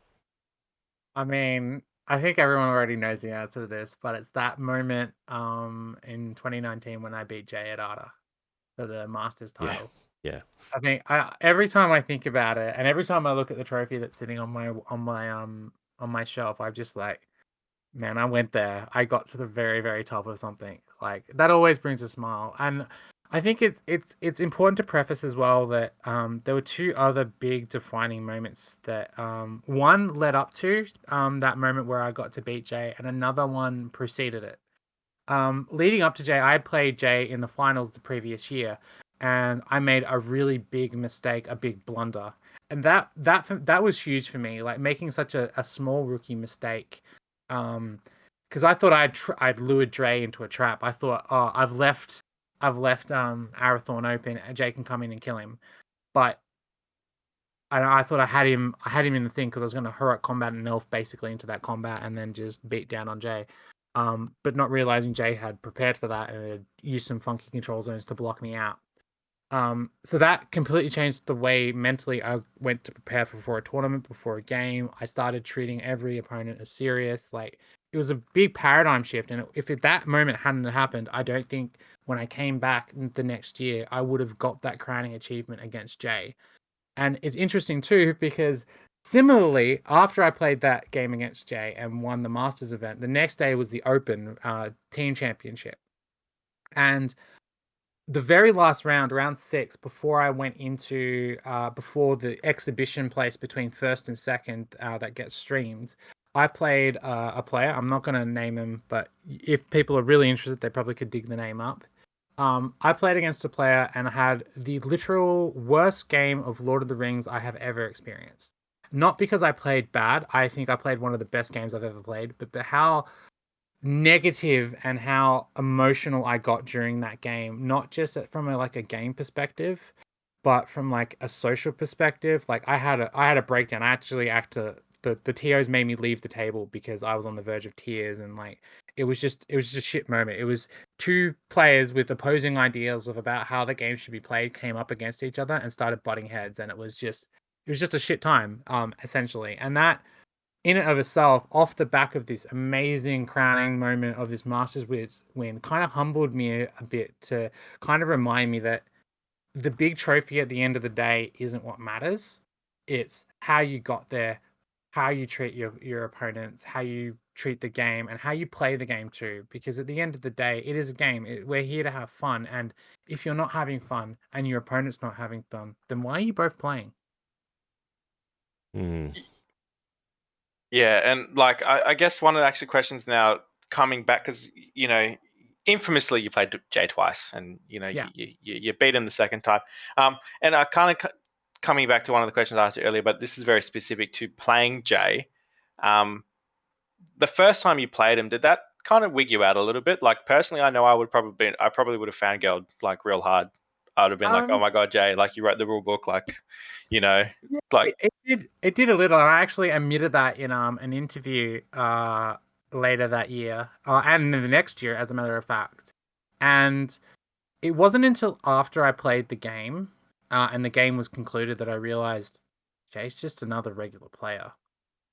I mean, I think everyone already knows the answer to this, but it's that moment in 2019 when I beat Jay at Arda for the Masters Yeah, title. yeah. I think every time I think about it, and every time I look at the trophy that's sitting on my shelf, I'm just like, man, I went there. I got to the very, very top of something. Like that always brings a smile. And I think it's important to preface as well that there were two other big defining moments that one led up to that moment where I got to beat Jay, and another one preceded it. Leading up to Jay, I had played Jay in the finals the previous year, and I made a really big mistake, a big blunder, and that was huge for me. Like making such a small rookie mistake, because I thought I'd lured Dre into a trap. I thought, oh, I've left Arathorn open, and Jay can come in and kill him, but. I thought I had him in the thing because I was going to hurry combat and elf basically into that combat and then just beat down on Jay. But not realizing Jay had prepared for that and had used some funky control zones to block me out. So that completely changed the way mentally I went to prepare for a tournament, before a game. I started treating every opponent as serious. Like it was a big paradigm shift, and if that moment hadn't happened, I don't think when I came back the next year I would have got that crowning achievement against Jay. And it's interesting too because similarly, after I played that game against Jay and won the Masters event, the next day was the Open Team Championship. And the very last round, round 6, before I went into before the exhibition place between first and second that gets streamed, I played a player. I'm not going to name him, but if people are really interested, they probably could dig the name up. I played against a player and had the literal worst game of Lord of the Rings I have ever experienced. Not because I played bad. I think I played one of the best games I've ever played, but how negative and how emotional I got during that game, not just from a game perspective, but from like a social perspective. Like I had a breakdown. I actually had to the TOs made me leave the table because I was on the verge of tears, and like it was just a shit moment. It was two players with opposing ideas of about how the game should be played came up against each other and started butting heads, and it was just a shit time essentially. And that in and of itself, off the back of this amazing crowning moment of this Masters win, kind of humbled me a bit to kind of remind me that the big trophy at the end of the day isn't what matters. It's how you got there, how you treat your opponents, how you treat the game, and how you play the game too. Because at the end of the day, it is a game. We're here to have fun, and if you're not having fun and your opponent's not having fun, then why are you both playing? Mm. Yeah, and like I guess one of the actual questions now coming back because infamously you played Jay twice, and Yeah. you beat him the second time. And I kind of coming back to one of the questions I asked you earlier, but this is very specific to playing Jay. The first time you played him, did that kind of wig you out a little bit? Like personally, I know I probably would have fangirled like real hard. I would have been like, oh Um, my god, Jay, like you wrote the rule book, like you know, Yeah, like it did a little, and I actually admitted that in an interview later that year, and in the next year, as a matter of fact. And it wasn't until after I played the game, and the game was concluded, that I realized Jay's just another regular player.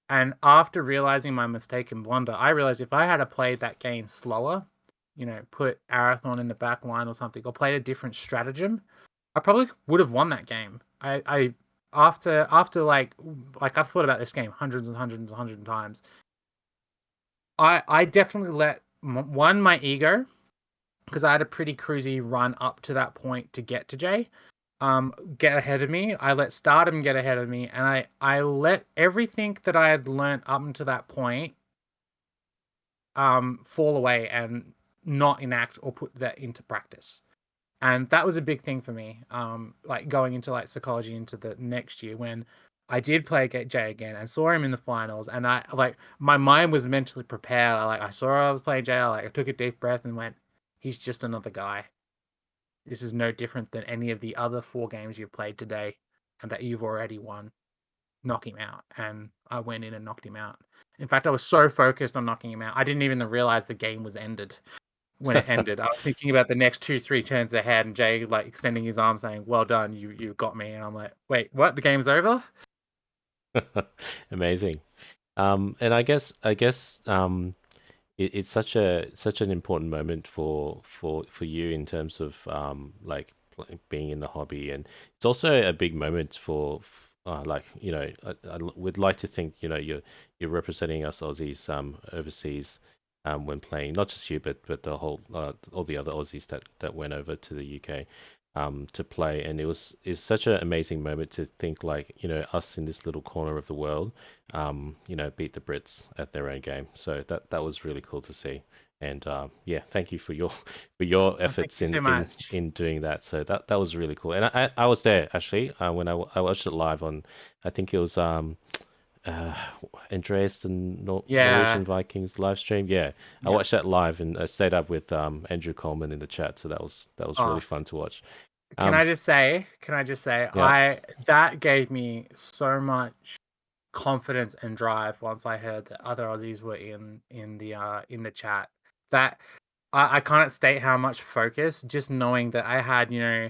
And after realizing my mistake and blunder, I realized if I had played that game slower, put Arathorn in the back line or something, or played a different stratagem, I probably would have won that game. I after like I've thought about this game hundreds and hundreds and hundreds of times. I definitely let one, my ego, because I had a pretty cruisy run up to that point to get to Jay, get ahead of me. I let Stardom get ahead of me, and I let everything that I had learned up until that point fall away and not enact or put that into practice. And that was a big thing for me. Like going into like psychology into the next year when I did play Jay again and saw him in the finals, and I like my mind was mentally prepared. I saw I was playing Jay. I took a deep breath and went, "He's just another guy. This is no different than any of the other 4 games you've played today, and that you've already won. Knock him out." And I went in and knocked him out. In fact, I was so focused on knocking him out, I didn't even realize the game was ended when it ended. I was thinking about the next 2-3 turns ahead, and Jay like extending his arm, saying, "Well done, you got me." And I'm like, "Wait, what? The game's over?" Amazing. And I guess it's such an important moment for you in terms of like being in the hobby, and it's also a big moment for like, you know, I would like to think, you know, you're representing us Aussies overseas when playing, not just you but the whole all the other Aussies that went over to the UK to play. And it's such an amazing moment to think, like, you know, us in this little corner of the world you know, beat the Brits at their own game. So that was really cool to see. And yeah, thank you for your efforts Thank you so much. in doing that. So that was really cool. And I was there actually when I watched it live on, I think it was uh, Andreas and Yeah, Norwegian Vikings live stream. Yeah, I yeah. watched that live, and I stayed up with Andrew Coleman in the chat. So that was really Oh, fun to watch. can Um, I just say? Can I just say? yeah, I that gave me so much confidence and drive once I heard that other Aussies were in the chat. That I can't state how much focus just knowing that I had, you know,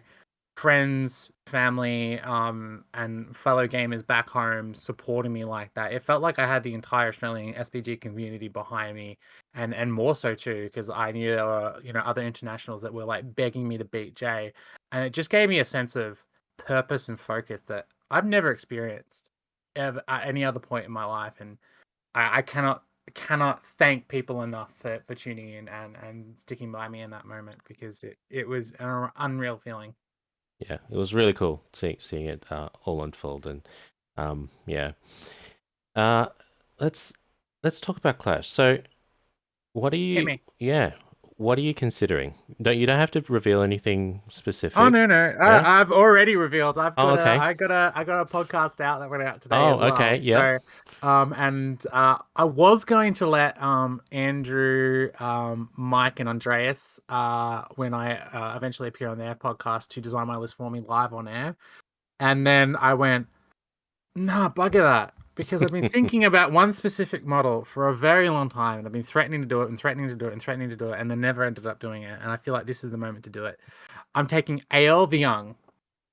friends, family, and fellow gamers back home supporting me like that. It felt like I had the entire Australian SPG community behind me, and more so too, because I knew there were, you know, other internationals that were like begging me to beat Jay, and it just gave me a sense of purpose and focus that I've never experienced ever at any other point in my life. And I cannot thank people enough for tuning in and sticking by me in that moment, because it was an unreal feeling. yeah, it was really cool seeing it all unfold. And yeah. Uh, let's talk about Clash. So, what are Hit you? me. Yeah, what are you considering? You don't have to reveal anything Oh specific. no, no. Yeah. I've already revealed. Oh, okay. I got a podcast out that went out today Oh, as okay. well. Yep. So and I was going to let Andrew, Mike and Andreas when I eventually appear on their podcast to design my list for me live on air. And then I went, nah, bugger that. Because I've been thinking about one specific model for a very long time, and I've been threatening to do it and threatening to do it and threatening to do it, and then never ended up doing it. And I feel like this is the moment to do it. I'm taking AL the Young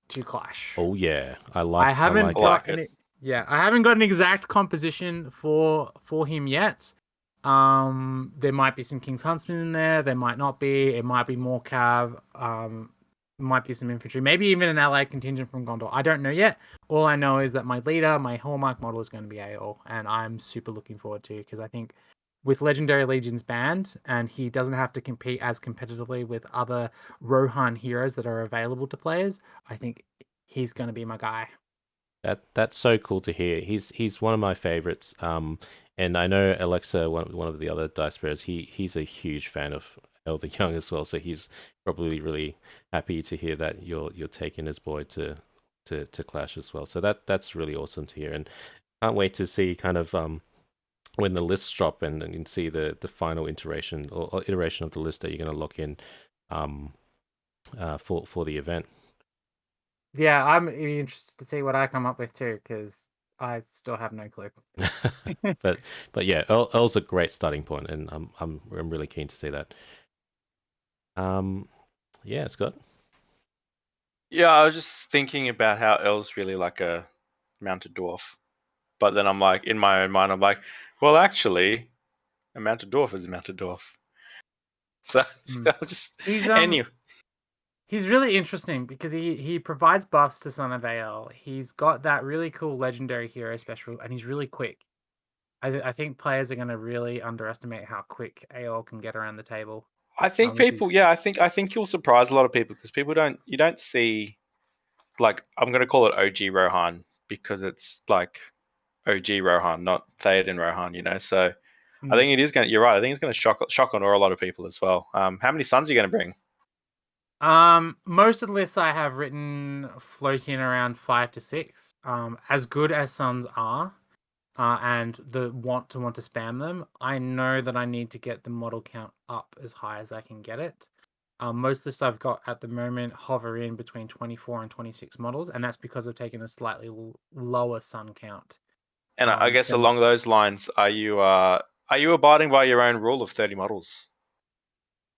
to Clash. Oh yeah, I I haven't I like it. like got it. an I haven't got an exact composition for him yet. There might be some King's Huntsman in there. There might not be. It might be more Cav. Might be some infantry. Maybe even an allied contingent from Gondor. I don't know yet. All I know is that my leader, my hallmark model, is going to be AO, and I'm super looking forward to, because I think with Legendary Legions banned, and he doesn't have to compete as competitively with other Rohan heroes that are available to players, I think he's going to be my guy. That's so cool to hear. He's one of my favorites. And I know Alexa, one of the other dice players, he's a huge fan of Elder Young as well. So he's probably really happy to hear that you're taking his boy to Clash as well. So that's really awesome to hear, and can't wait to see kind of when the lists drop, and see the final iteration or iteration of the list that you're going to lock in um for the event. Yeah, I'm interested to see what I come up with too, because I still have no clue. but yeah, Earl's a great starting point, and I'm really keen to see that. Yeah, Scott. Yeah, I was just thinking about how El's really like a mounted dwarf. But then I'm like, in my own mind, I'm like, well, actually, a mounted dwarf is a mounted dwarf. So Mm. I'll just He's anyway. he's really interesting because he provides buffs to Son of AL. He's got that really cool legendary hero special, and he's really quick. I think players are going to really underestimate how quick AL can get around the table. I think With people, his yeah, I think you'll surprise a lot of people because you don't see, like, I'm gonna call it OG Rohan because it's like OG Rohan, not Theoden Rohan, you know. So I Mm. think it is gonna. You're right. I think it's gonna shock on a lot of people as well. How many sons are you gonna bring? Most of the lists I have written floating around 5 to 6. As good as Suns are, and the want to spam them, I know that I need to get the model count up as high as I can get it. Most lists I've got at the moment hover in between 24 and 26 models, and that's because I've taken a slightly lower Sun count. And I guess than- along those lines, are you abiding by your own rule of 30 models?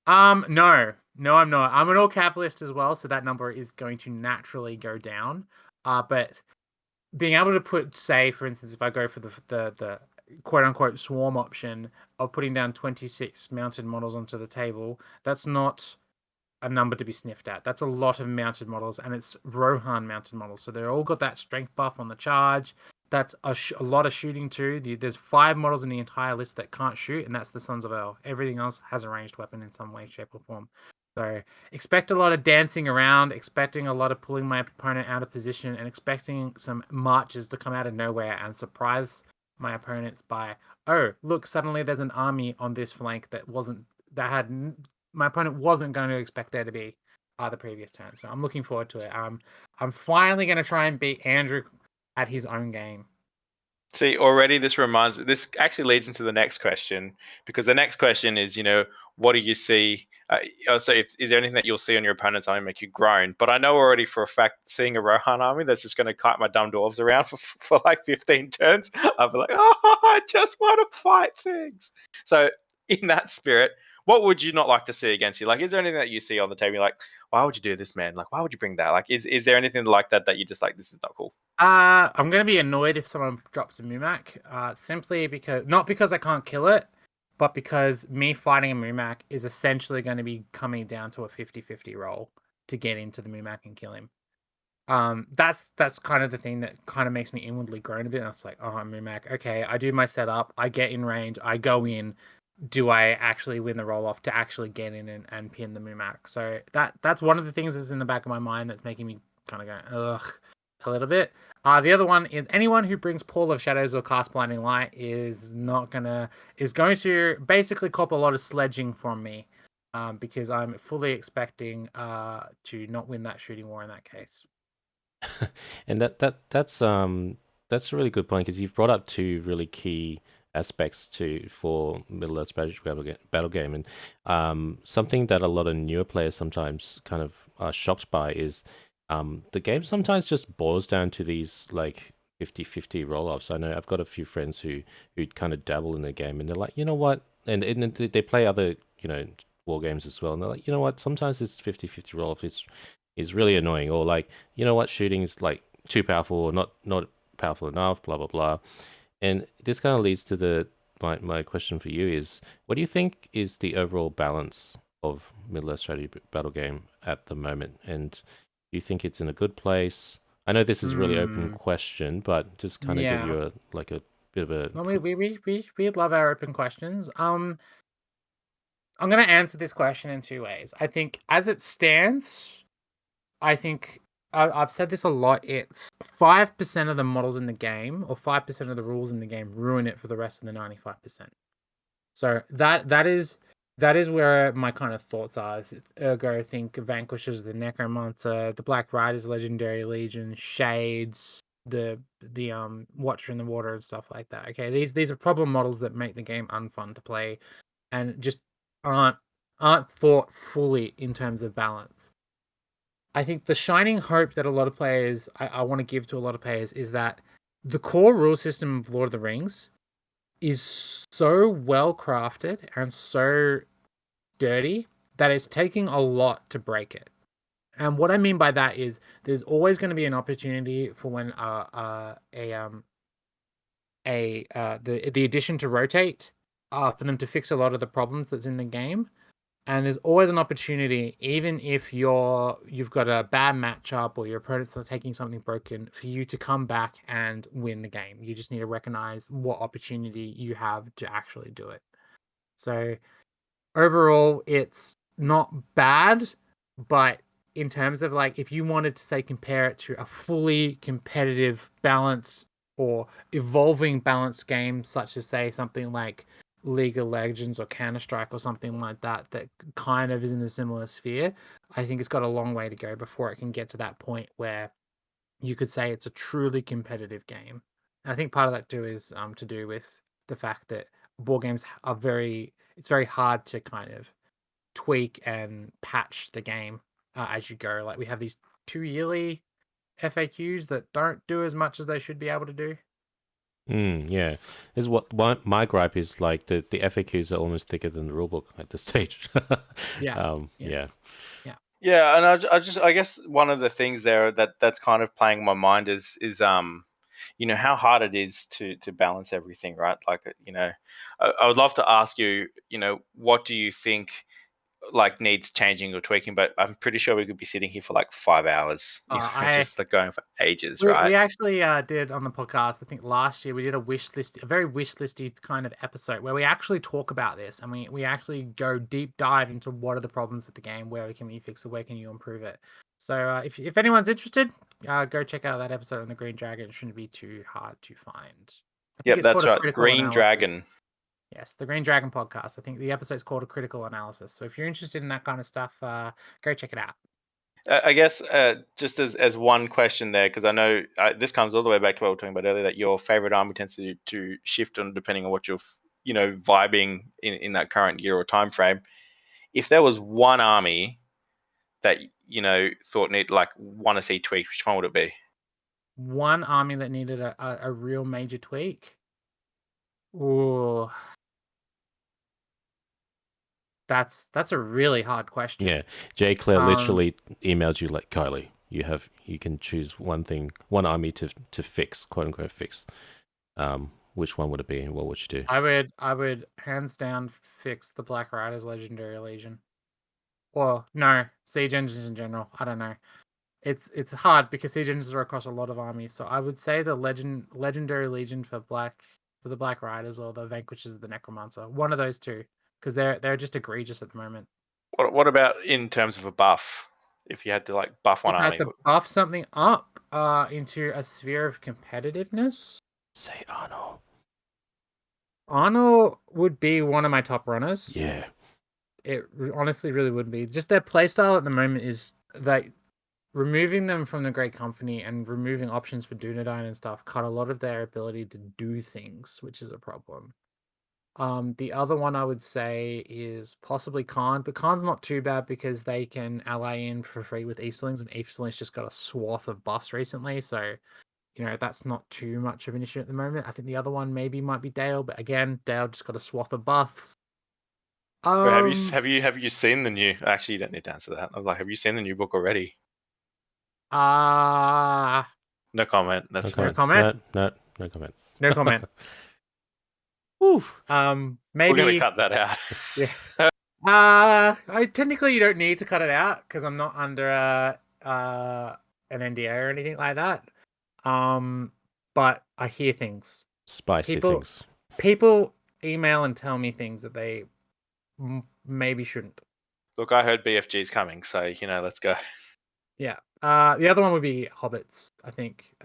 No, I'm not. I'm an all cap list as well, so that number is going to naturally go down. But being able to put, say, for instance, if I go for the quote unquote swarm option of putting down 26 mounted models onto the table, that's not a number to be sniffed at. That's a lot of mounted models, and it's Rohan mounted models, so they're all got that strength buff on the charge. That's a lot of shooting too. There's 5 models in the entire list that can't shoot, and that's the Sons of El. Everything else has a ranged weapon in some way, shape, or form. So expect a lot of dancing around, expecting a lot of pulling my opponent out of position, and expecting some marches to come out of nowhere and surprise my opponents by, oh, look, suddenly there's an army on this flank my opponent wasn't going to expect there to be the previous turn. So I'm looking forward to it. I'm finally going to try and beat Andrew at his own game. See, already this reminds me. This actually leads into the next question, because the next question is, what do you see? So, is there anything that you'll see on your opponent's army make you groan? But I know already for a fact, seeing a Rohan army that's just going to kite my dumb dwarves around for like 15 turns, I'll be like, oh, I just want to fight things. So, in that spirit, what would you not like to see against you? Like, is there anything that you see on the table? You're like, why would you do this, man? Like, why would you bring that? Like, is there anything like that you just like, this is not cool? I'm gonna be annoyed if someone drops a Mumak, simply not because I can't kill it, but because me fighting a Mumak is essentially going to be coming down to a 50-50 roll to get into the Mumak and kill him. That's kind of the thing that kind of makes me inwardly groan a bit. I was like, oh, Mumak, okay, I do my setup, I get in range, I go in. Do I actually win the roll off to actually get in and pin the Mumak? So that's one of the things that's in the back of my mind that's making me kind of go, ugh, a little bit. The other one is anyone who brings Pall of Shadows or Cast Blinding Light is going to basically cop a lot of sledging from me, because I'm fully expecting to not win that shooting war in that case. And that's a really good point, because you've brought up 2 really key aspects for Middle Earth strategy battle game, and something that a lot of newer players sometimes kind of are shocked by is the game sometimes just boils down to these like 50-50 roll-offs. I know I've got a few friends who kind of dabble in the game, and they're like, you know what, and they play other war games as well, and they're like, you know what, sometimes this 50-50 roll-off is really annoying, or like, you know what, shooting is like too powerful or not powerful enough, blah blah blah. And this kind of leads to my question for you is, what do you think is the overall balance of Middle Earth strategy battle game at the moment? And do you think it's in a good place? I know this is a really open question, but just kind of give you a bit of a... Well, we love our open questions. I'm going to answer this question in 2 ways. I think as it stands, I think I've said this a lot. It's 5% of the models in the game, or 5% of the rules in the game, ruin it for the rest of the 95%. So that is where my kind of thoughts are. Ergo, think Vanquishes, the Necromancer, the Black Riders, Legendary Legion, Shades, the Watcher in the Water and stuff like that. Okay, these are problem models that make the game unfun to play, and just aren't thought fully in terms of balance. I think the shining hope that a lot of players, I want to give to a lot of players, is that the core rule system of Lord of the Rings is so well crafted and so dirty that it's taking a lot to break it. And what I mean by that is there's always going to be an opportunity for when the addition to rotate, for them to fix a lot of the problems that's in the game. And there's always an opportunity, even if you've got a bad matchup or your opponent's taking something broken, for you to come back and win the game. You just need to recognize what opportunity you have to actually do it. So overall, it's not bad, but in terms of like, if you wanted to say compare it to a fully competitive balance or evolving balanced game, such as say something like League of Legends or Counter-Strike or something like that that kind of is in a similar sphere, I think it's got a long way to go before it can get to that point where you could say it's a truly competitive game. And I think part of that too is to do with the fact that board games are it's very hard to kind of tweak and patch the game as you go. Like we have these 2 yearly FAQs that don't do as much as they should be able to do. Yeah, is what my gripe is, like the FAQs are almost thicker than the rulebook at this stage. Yeah. Yeah. Yeah, and I guess one of the things there that's kind of playing my mind is how hard it is to balance everything, right? Like I would love to ask you, what do you think like needs changing or tweaking? But I'm pretty sure we could be sitting here for like 5 hours, I just like going for ages, we, right? we actually did on the podcast, I think last year, we did a very wish listy kind of episode where we actually talk about this and we actually go deep dive into what are the problems with the game, where can we fix it, where can you improve it. So if anyone's interested, go check out that episode on the Green Dragon. It shouldn't be too hard to find. I think Yep, it's called that's a right. critical Green analysis. Dragon. Yes, the Green Dragon podcast. I think the episode's called a critical analysis. So if you're interested in that kind of stuff, go check it out. I guess just as one question there, because I know this comes all the way back to what we were talking about earlier, that your favorite army tends to shift on depending on what you're vibing in that current year or time frame. If there was one army that thought need like want to see tweaked, which one would it be? One army that needed a real major tweak. Ooh, that's a really hard question. Yeah, Jay Claire Um, literally emailed you like, Kylie, you can choose one army to fix, quote unquote fix. Which one would it be, and what would you do? I would hands down fix the Black Riders Legendary Legion. Or no, Siege Engines in general. I don't know. It's hard because Siege Engines are across a lot of armies. So I would say the Legendary Legion for the Black Riders, or the Vanquishers of the Necromancer. One of those two, because they're just egregious at the moment. What about in terms of a buff? If you had to like buff one If I had army, to buff something up into a sphere of competitiveness, Say Arno. Arno would be one of my top runners. Yeah. It honestly really would be. Just their playstyle at the moment is like removing them from the Great Company and removing options for Dunedain and stuff cut a lot of their ability to do things, which is a problem. The other one I would say is possibly Khan, but Khan's not too bad because they can ally in for free with Eastlings, and Eastlings just got a swath of buffs recently, so that's not too much of an issue at the moment. I think the other one maybe might be Dale, but again, Dale just got a swath of buffs. Wait, have you seen the new? Actually, you don't need to answer that. I was like, have you seen the new book already? Uh No comment. That's No fine. comment. comment. No comment. No comment. Woo. We're gonna Maybe. cut that out. Yeah. I technically you don't need to cut it out because I'm not under an NDA or anything like that. But I hear things. Spicy things. People email and tell me things that they maybe shouldn't. Look, I heard BFG's coming, so let's go. Yeah. The other one would be Hobbits. I think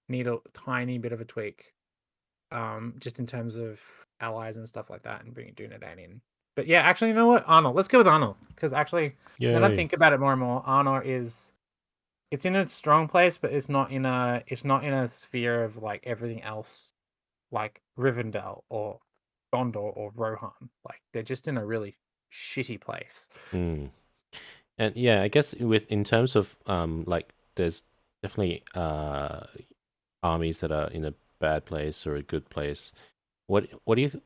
need a tiny bit of a tweak. Just in terms of allies and stuff like that, and bringing Dunedain in. But yeah, actually, you know what, Arnold. Let's go with Arnold because actually, when I think about it more and more, Arnold it's in a strong place, but it's not in a sphere of like everything else, like Rivendell or Gondor or Rohan. Like they're just in a really shitty place. And yeah, I guess in terms of like there's definitely armies that are in a bad place or a good place. What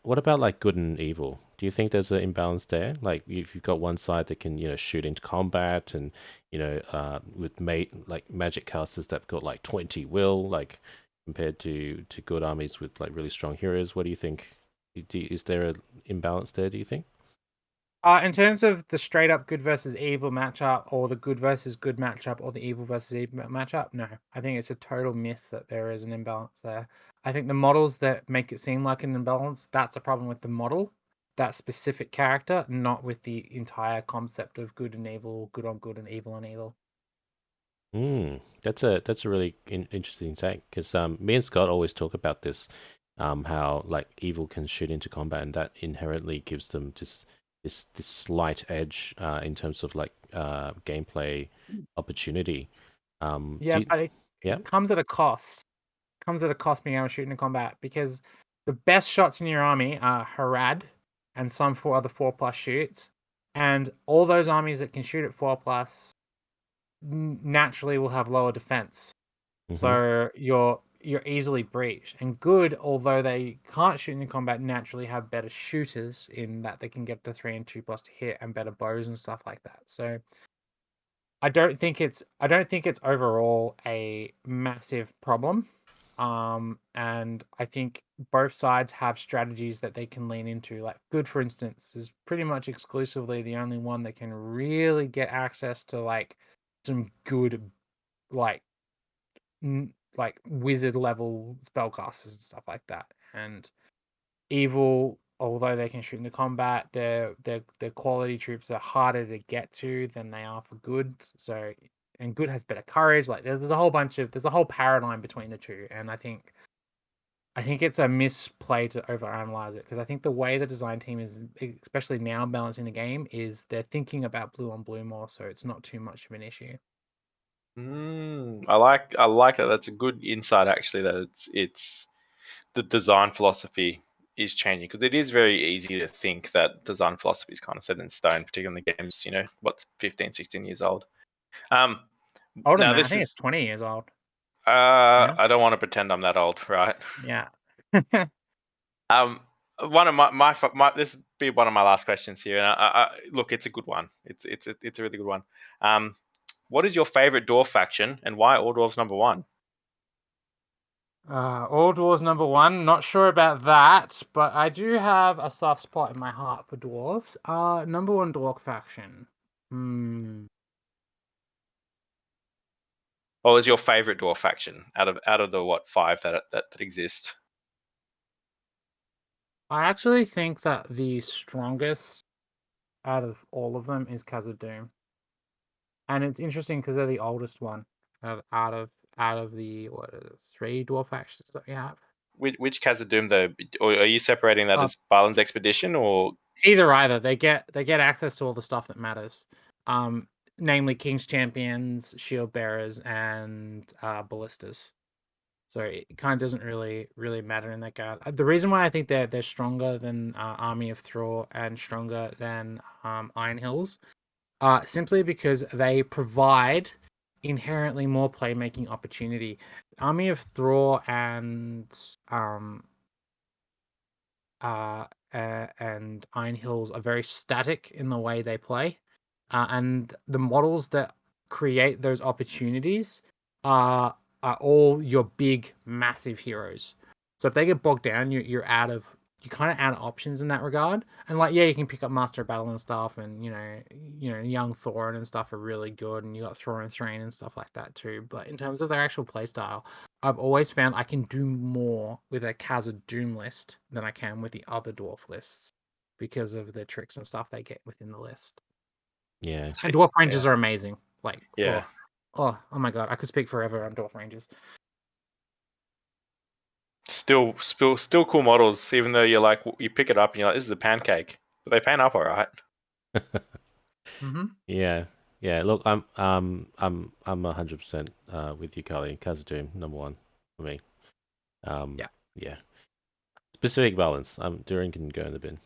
about like good and evil? Do you think there's an imbalance there? Like if you've got one side that can shoot into combat and with magic casters that've got like 20 will, like compared to good armies with like really strong heroes, what do you think? Is there an imbalance there, do you think? In terms of the straight up good versus evil matchup, or the good versus good matchup, or the evil versus evil matchup, no. I think it's a total myth that there is an imbalance there. I think the models that make it seem like an imbalance, that's a problem with the model, that specific character, not with the entire concept of good and evil, good on good and evil on evil. That's a really interesting take because me and Scott always talk about this. how like evil can shoot into combat, and that inherently gives them just this slight edge in terms of like gameplay opportunity. Yeah, but Yeah. it comes at a cost. Comes at a cost being able to shoot into combat because the best shots in your army are Harad and some four other 4+ shoots, and all those armies that can shoot at 4+ naturally will have lower defense. Mm-hmm. So you're easily breached. And good, although they can't shoot in combat, naturally have better shooters in that they can get to 3 and 2+ to hit and better bows and stuff like that. So I don't think it's overall a massive problem. And I think both sides have strategies that they can lean into. Like good, for instance, is pretty much exclusively the only one that can really get access to like some good like like wizard level spellcasters and stuff like that. And evil, although they can shoot into combat, their quality troops are harder to get to than they are for good. So, and good has better courage. Like there's a whole paradigm between the two, and I think it's a misplay to overanalyze it because I think the way the design team is, especially now balancing the game, is they're thinking about blue on blue more, so it's not too much of an issue. I like that. That's a good insight, actually. That it's the design philosophy is changing, because it is very easy to think that design philosophy is kind of set in stone, particularly in the games, what's 15, 16 years old. Older Now than that, I this think is it's 20 years old. Yeah. I don't want to pretend I'm that old, right? Yeah. One of my this will be one of my last questions here, and look, it's a good one. It's a really good one. What is your favorite dwarf faction, and why all dwarves number one? All Dwarves number one. Not sure about that, but I do have a soft spot in my heart for dwarves. Number one dwarf faction. What was your favorite dwarf faction out of the what, five that exist? I actually think that the strongest out of all of them is Khazad-dûm, and it's interesting because they're the oldest one out of the what is it, 3 dwarf factions that we have. Which Khazad-dûm though? Or are you separating that as Balin's expedition, or either? They get access to all the stuff that matters. Namely King's Champions, Shield Bearers, and ballistas. So it kind of doesn't really matter in that regard. The reason why I think they're stronger than Army of Thor and stronger than Iron Hills, simply because they provide inherently more playmaking opportunity. Army of Thor and Iron Hills are very static in the way they play, and the models that create those opportunities are all your big, massive heroes. So if they get bogged down, you're kind of out of options in that regard. And like, yeah, you can pick up Master of Battle and stuff, and young Thorin and stuff are really good, and you got Thorin Thrain and stuff like that too. But in terms of their actual playstyle, I've always found I can do more with a Khazad-dûm list than I can with the other dwarf lists because of the tricks and stuff they get within the list. Yeah. And dwarf rangers are amazing. Like, yeah. Oh my god, I could speak forever on dwarf rangers. Still cool models, even though you're like, you pick it up and you're like, this is a pancake, but they pan up all right. Mm-hmm. Yeah. Look, I'm 100% with you, Kylie. Khazad-dûm number one for me. Yeah. Specific balance. Durin can go in the bin.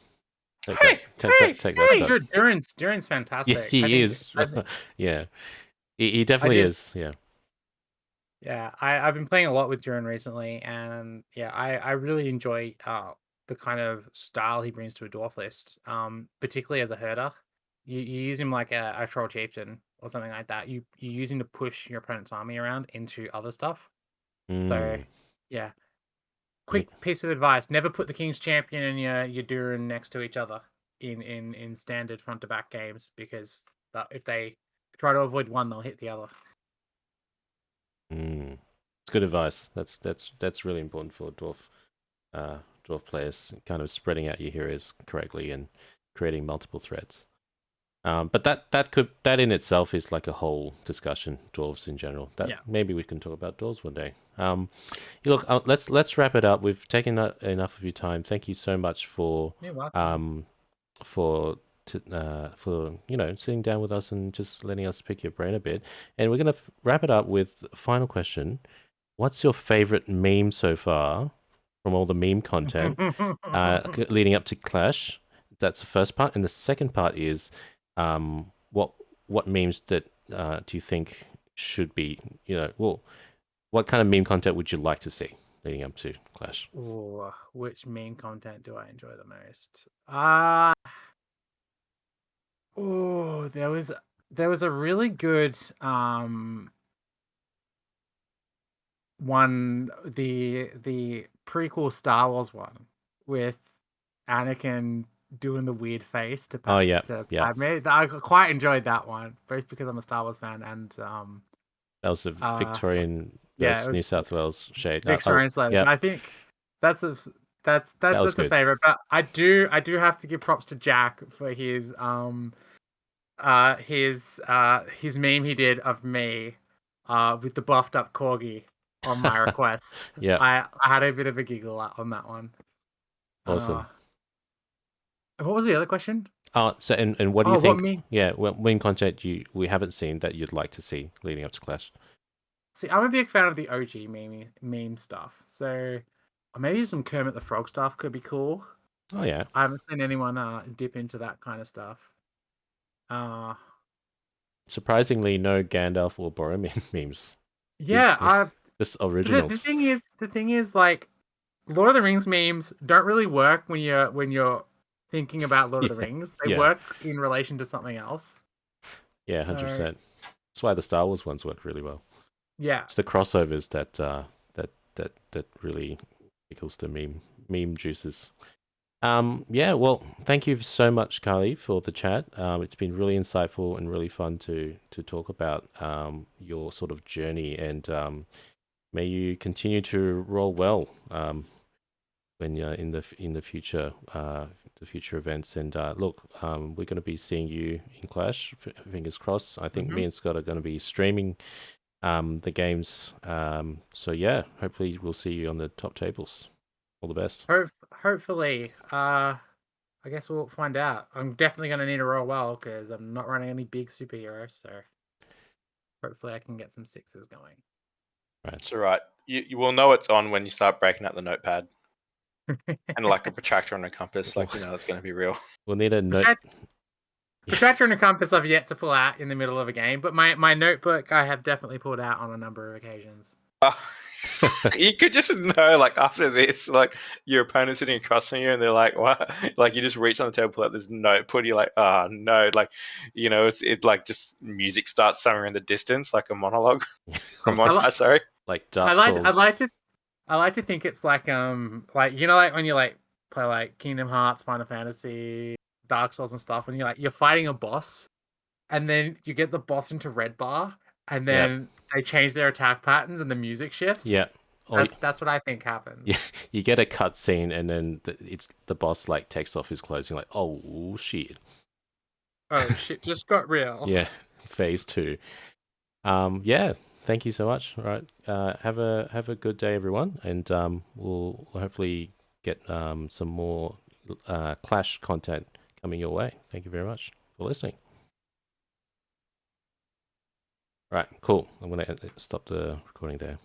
Take that stuff. Durin's fantastic. Yeah, he is. Yeah, he definitely is. Yeah. Yeah, I've been playing a lot with Durin recently, and yeah, I really enjoy the kind of style he brings to a dwarf list. Particularly as a herder, you use him like a troll chieftain or something like that. You use him to push your opponent's army around into other stuff. So yeah, quick piece of advice: never put the King's Champion and your Durin next to each other in standard front to back games, because if they try to avoid one, they'll hit the other. It's good advice. That's really important for dwarf players, kind of spreading out your heroes correctly and creating multiple threats. But that in itself is like a whole discussion, dwarves in general. Maybe we can talk about dwarves one day. Look, let's wrap it up. We've taken enough of your time. Thank you so much for You're welcome. for sitting down with us and just letting us pick your brain a bit. And we're gonna wrap it up with final question. What's your favorite meme so far from all the meme content leading up to Clash? That's the first part, and the second part is what memes that do you think should be what kind of meme content would you like to see leading up to Clash? Ooh, which meme content do I enjoy the most? There was a really good one, the prequel Star Wars one with Anakin doing the weird face to Oh yeah, yeah. Padme. I quite enjoyed that one, both because I'm a Star Wars fan and That was a Victorian yeah, it versus New was South Wales shade. Victorian slaves. Yeah, I think that's a that's that was a good. favorite. But I do have to give props to Jack for his meme he did of me with the buffed up corgi on my request. Yeah, I had a bit of a giggle on that one. awesome. What was the other question? So and what do you What think? meme? Yeah, what meme content we haven't seen that you'd like to see leading up to Clash? See, I'm a big fan of the OG meme stuff. So maybe some Kermit the Frog stuff could be cool. Oh yeah, I haven't seen anyone dip into that kind of stuff. surprisingly, no Gandalf or Boromir memes. Yeah, just the originals. thing is, like, Lord of the Rings memes don't really work when you're thinking about Lord of the Rings. They work in relation to something else. Yeah, 100%. That's why the Star Wars ones work really well. Yeah, It's the crossovers that really tickles the meme juices. Yeah, well, thank you so much, Kylie, for the chat. It's been really insightful and really fun to talk about your sort of journey, and may you continue to roll well when you're in the future events. And look, we're going to be seeing you in Clash. Fingers crossed. I think me and Scott are going to be streaming the games. So yeah, hopefully we'll see you on the top tables. All the best. hopefully. I guess we'll find out. I'm definitely going to need a roll well because I'm not running any big superheroes. So hopefully I can get some sixes going. Right. It's all right. You will know it's on when you start breaking out the notepad and like a protractor and a compass. Like, it's going to be real. We'll need a note. Protractor and a compass I've yet to pull out in the middle of a game, but my notebook I have definitely pulled out on a number of occasions. You could just know, like, after this, like, your opponent's sitting across from you and they're like, what? Like, you just reach on the table, pull out this note, put you're like, oh no, like, it's like just music starts somewhere in the distance, like a monologue. A montage, sorry. Like Dark Souls. I like to think it's like like when you like play like Kingdom Hearts, Final Fantasy, Dark Souls and stuff, and you're fighting a boss, and then you get the boss into red bar, and then they change their attack patterns and the music shifts. Yeah. That's what I think happens. Yeah, you get a cutscene and then it's the boss like takes off his clothes. You're like, oh shit. Oh shit, just got real. Yeah, phase 2. Yeah, thank you so much. All right, have a good day, everyone, and we'll hopefully get some more Clash content coming your way. Thank you very much for listening. Right, cool. I'm gonna stop the recording there.